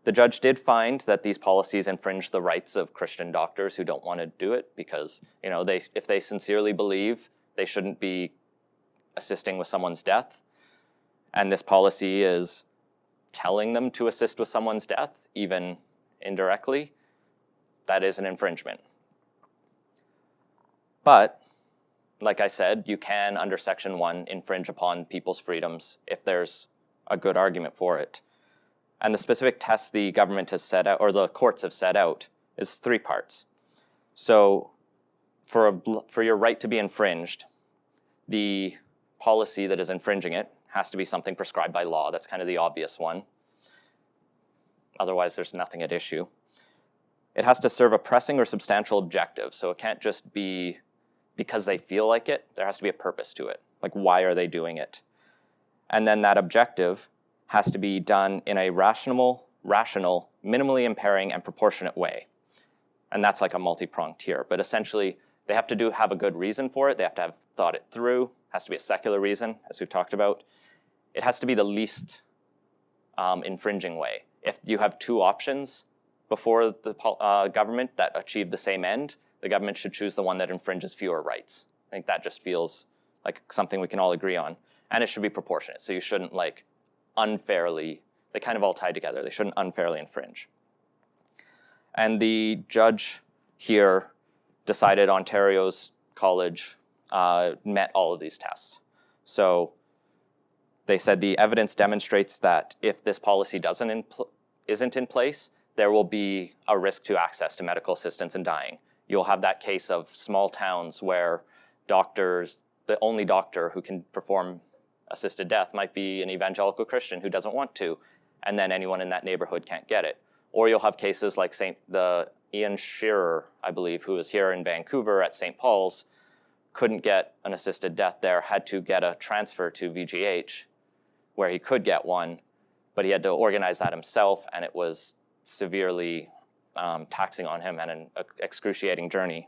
S1: The judge did find that these policies infringe the rights of Christian doctors who don't want to do it because, if they sincerely believe they shouldn't be assisting with someone's death, and this policy is telling them to assist with someone's death, even indirectly, that is an infringement. But, like I said, you can, under Section 1, infringe upon people's freedoms if there's a good argument for it. And the specific test the government has set out, or the courts have set out, is 3 parts. So for your right to be infringed, the policy that is infringing it has to be something prescribed by law. That's kind of the obvious one. Otherwise, there's nothing at issue. It has to serve a pressing or substantial objective. So it can't just be because they feel like it. There has to be a purpose to it. Like, why are they doing it? And then that objective has to be done in a rational, minimally impairing, and proportionate way. And that's like a multi-pronged tier. But essentially, they have to have a good reason for it. They have to have thought it through. It has to be a secular reason, as we've talked about. It has to be the least infringing way. If you have 2 options before the government that achieve the same end, the government should choose the one that infringes fewer rights. I think that just feels like something we can all agree on. And it should be proportionate. So you shouldn't unfairly, they kind of all tie together. They shouldn't unfairly infringe. And the judge here decided Ontario's college met all of these tests. So they said the evidence demonstrates that if this policy isn't in place, there will be a risk to access to medical assistance in dying. You'll have that case of small towns where doctors, the only doctor who can perform assisted death might be an evangelical Christian who doesn't want to, and then anyone in that neighborhood can't get it. Or you'll have cases like Ian Shearer, I believe, who was here in Vancouver at St. Paul's, couldn't get an assisted death there, had to get a transfer to VGH, where he could get one, but he had to organize that himself, and it was severely taxing on him and an excruciating journey.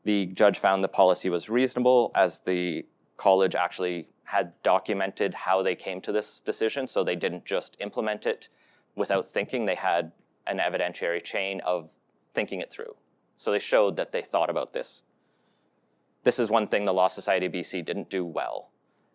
S1: The judge found the policy was reasonable, as the college actually had documented how they came to this decision, so they didn't just implement it without thinking. They had an evidentiary chain of thinking it through. So they showed that they thought about this. This is one thing the Law Society of BC didn't do well.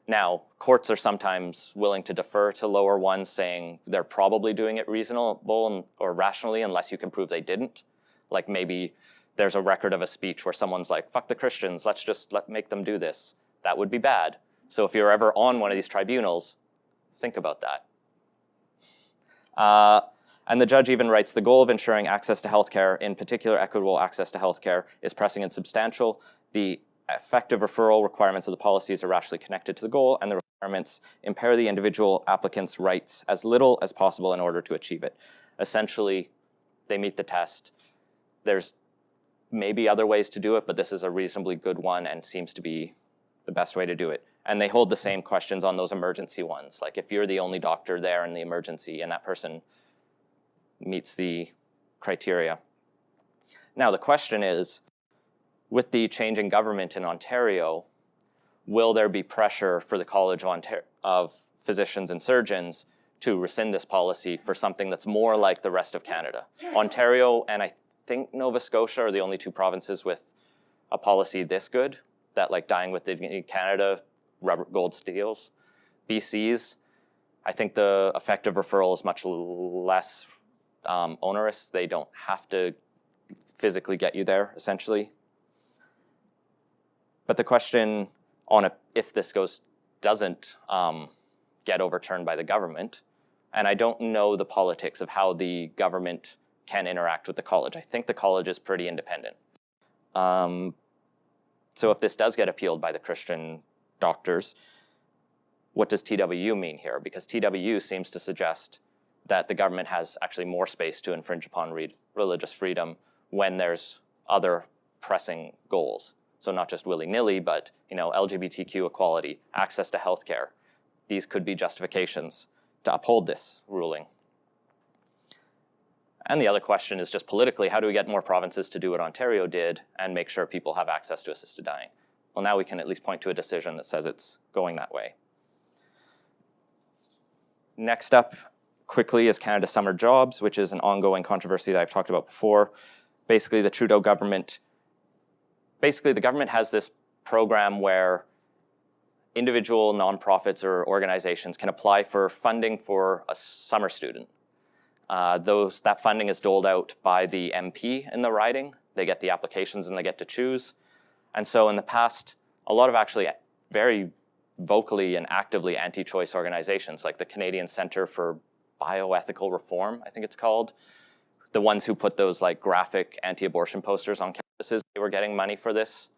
S1: Now, courts are sometimes willing to defer to lower ones, saying they're probably doing it reasonable or rationally unless you can prove they didn't. Like maybe there's a record of a speech where someone's like, fuck the Christians, let's just make them do this. That would be bad. So if you're ever on one of these tribunals, think about that. And the judge even writes, the goal of ensuring access to healthcare, in particular equitable access to healthcare, is pressing and substantial. The effective referral requirements of the policies are rationally connected to the goal, and the requirements impair the individual applicant's rights as little as possible in order to achieve it. Essentially, they meet the test. There's maybe other ways to do it, but this is a reasonably good one and seems to be the best way to do it. And they hold the same questions on those emergency ones. Like if you're the only doctor there in the emergency and that person meets the criteria. Now the question is, with the change in government in Ontario, will there be pressure for the College of Physicians and Surgeons to rescind this policy for something that's more like the rest of Canada? Ontario and I think Nova Scotia are the only two provinces with a policy this good, that like dying with dignity in Canada, rubber gold steals. BC's, I think the effective referral is much less onerous. They don't have to physically get you there, essentially. But the question on if this doesn't get overturned by the government, and I don't know the politics of how the government can interact with the college. I think the college is pretty independent. So if this does get appealed by the Christian doctors, what does TWU mean here? Because TWU seems to suggest that the government has actually more space to infringe upon religious freedom when there's other pressing goals. So not just willy-nilly, but LGBTQ equality, access to healthcare. These could be justifications to uphold this ruling. And the other question is just politically, how do we get more provinces to do what Ontario did and make sure people have access to assisted dying? Well, now we can at least point to a decision that says it's going that way. Next up, quickly, is Canada Summer Jobs, which is an ongoing controversy that I've talked about before. Basically, the Trudeau government, the government has this program where individual nonprofits or organizations can apply for funding for a summer student. That funding is doled out by the MP in the riding. They get the applications and they get to choose. And so in the past, a lot of actually very vocally and actively anti-choice organizations, like the Canadian Centre for Bioethical Reform, I think it's called, the ones who put those like graphic anti-abortion posters on campuses, they were getting money for this.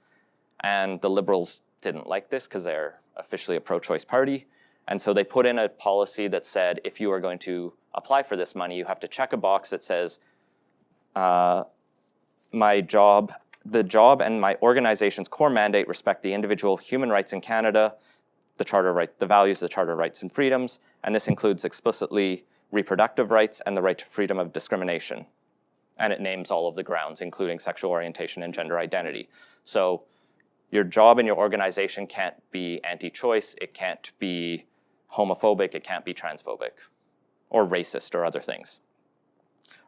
S1: And the Liberals didn't like this because they're officially a pro-choice party. And so they put in a policy that said, if you are going to apply for this money, you have to check a box that says, the job and my organization's core mandate respect the individual human rights in Canada, the values, the Charter of Rights and Freedoms, and this includes explicitly reproductive rights and the right to freedom of discrimination. And it names all of the grounds, including sexual orientation and gender identity. So your job and your organization can't be anti-choice, it can't be homophobic, it can't be transphobic, or racist or other things.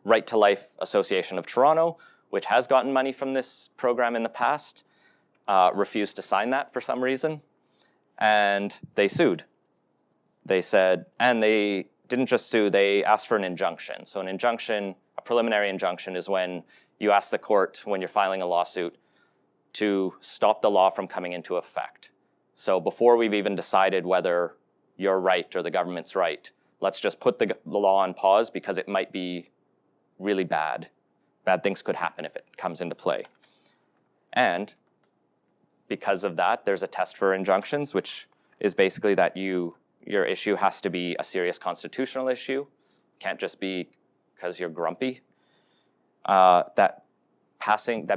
S1: Right to Life Association of Toronto, which has gotten money from this program in the past, refused to sign that for some reason, and they sued. They said, and they didn't just sue, they asked for an injunction. So an injunction, a preliminary injunction, is when you ask the court, when you're filing a lawsuit, to stop the law from coming into effect. So before we've even decided whether you're right or the government's right, let's just put the law on pause because it might be really bad. Bad things could happen if it comes into play. And because of that, there's a test for injunctions, which is basically that your issue has to be a serious constitutional issue. Can't just be because you're grumpy. That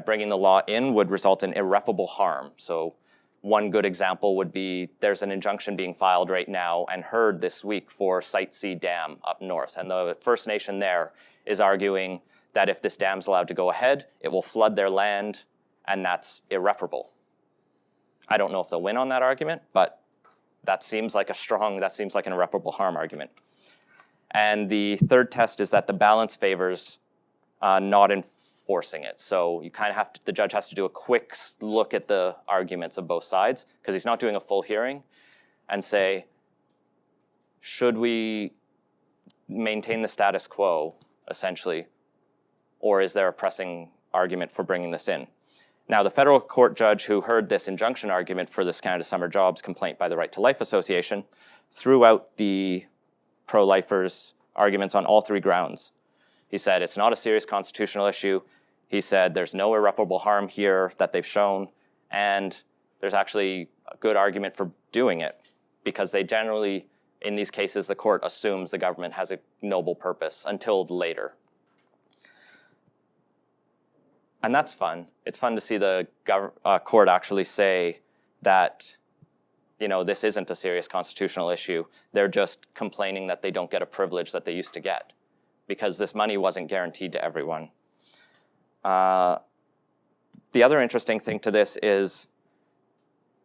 S1: bringing the law in would result in irreparable harm. So one good example would be there's an injunction being filed right now and heard this week for Site C Dam up north. And the First Nation there is arguing that if this dam's allowed to go ahead, it will flood their land, and that's irreparable. I don't know if they'll win on that argument, but that seems like an irreparable harm argument. And the third test is that the balance favors not enforcing it. So you kind of the judge has to do a quick look at the arguments of both sides, because he's not doing a full hearing, and say, should we maintain the status quo, essentially, or is there a pressing argument for bringing this in? Now, the federal court judge who heard this injunction argument for this Canada Summer Jobs complaint by the Right to Life Association threw out the pro-lifers' arguments on all three grounds. He said it's not a serious constitutional issue. He said there's no irreparable harm here that they've shown, and there's actually a good argument for doing it. because they generally, in these cases, the court assumes the government has a noble purpose until later. And that's fun. It's fun to see the court actually say that, you know, this isn't a serious constitutional issue. They're just complaining that they don't get a privilege that they used to get because this money wasn't guaranteed to everyone. The other interesting thing to this is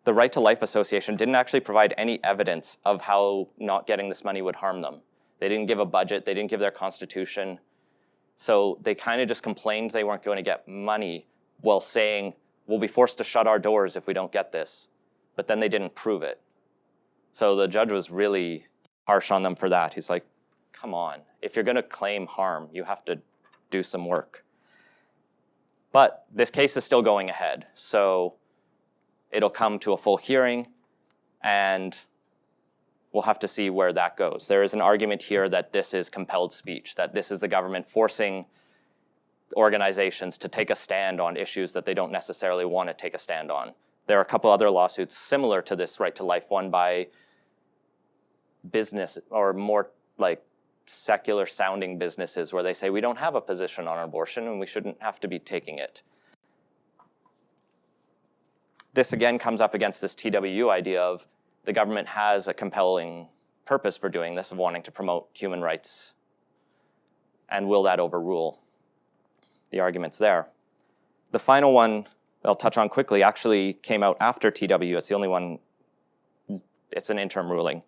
S1: the Right to Life Association didn't actually provide any evidence of how not getting this money would harm them. They didn't give a budget. They didn't give their constitution. So they kind of just complained they weren't going to get money while saying, we'll be forced to shut our doors if we don't get this. But then they didn't prove it. So the judge was really harsh on them for that. He's like, come on, if you're going to claim harm, you have to do some work. But this case is still going ahead. So it'll come to a full hearing, and we'll have to see where that goes. There is an argument here that this is compelled speech, that this is the government forcing organizations to take a stand on issues that they don't necessarily want to take a stand on. There are a couple other lawsuits similar to this Right to Life one by business or more like secular sounding businesses where they say we don't have a position on abortion and we shouldn't have to be taking it. This again comes up against this TWU idea of the government has a compelling purpose for doing this, of wanting to promote human rights, and will that overrule the arguments there? The final one I'll touch on quickly actually came out after TWU. It's the only one, it's an interim ruling.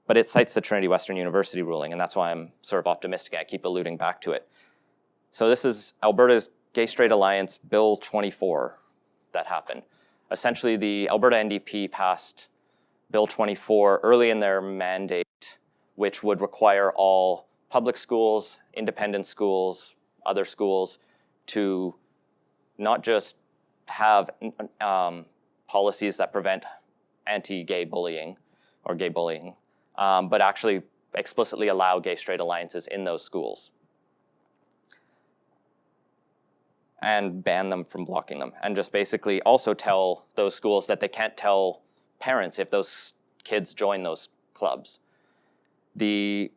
S1: But it cites the Trinity Western University ruling, and that's why I'm sort of optimistic. I keep alluding back to it. So this is Alberta's Gay Straight Alliance Bill 24 that happened. Essentially, the Alberta NDP passed Bill 24 early in their mandate, which would require all public schools, independent schools, other schools to not just have policies that prevent anti-gay bullying or gay bullying, but actually explicitly allow gay straight alliances in those schools and ban them from blocking them, and just basically also tell those schools that they can't tell parents if those kids join those clubs. The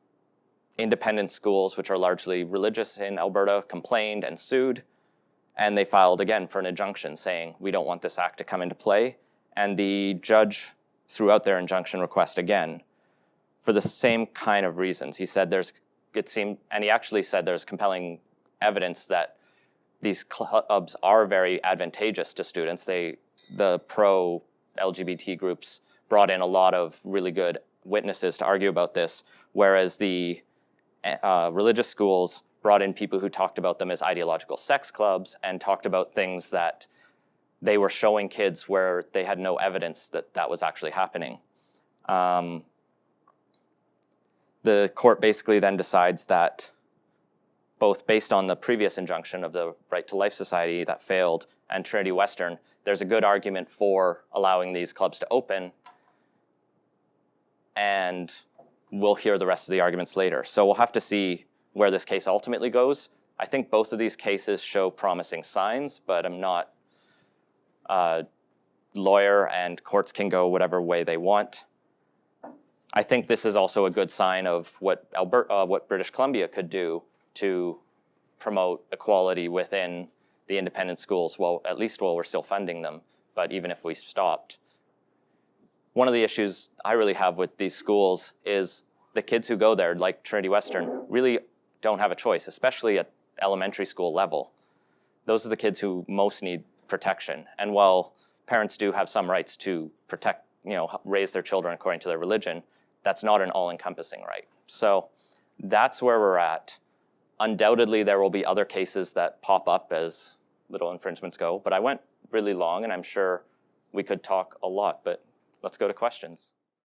S1: independent schools, which are largely religious in Alberta, complained and sued, and they filed again for an injunction saying, we don't want this act to come into play. And the judge threw out their injunction request again for the same kind of reasons. He said and he actually said there's compelling evidence that these clubs are very advantageous to students. The pro-LGBT groups brought in a lot of really good witnesses to argue about this, whereas the religious schools brought in people who talked about them as ideological sex clubs and talked about things that they were showing kids where they had no evidence that that was actually happening. The court basically then decides that both based on the previous injunction of the Right to Life Society that failed and Trinity Western, there's a good argument for allowing these clubs to open, and we'll hear the rest of the arguments later. So we'll have to see where this case ultimately goes. I think both of these cases show promising signs, but I'm not a lawyer, and courts can go whatever way they want. I think this is also a good sign of what British Columbia could do to promote equality within the independent schools, well, at least while we're still funding them, but even if we stopped. One of the issues I really have with these schools is the kids who go there, like Trinity Western, really don't have a choice, especially at elementary school level. Those are the kids who most need protection. And while parents do have some rights to protect, raise their children according to their religion, that's not an all-encompassing right. So that's where we're at. Undoubtedly, there will be other cases that pop up as little infringements go, but I went really long, and I'm sure we could talk a lot, but let's go to questions.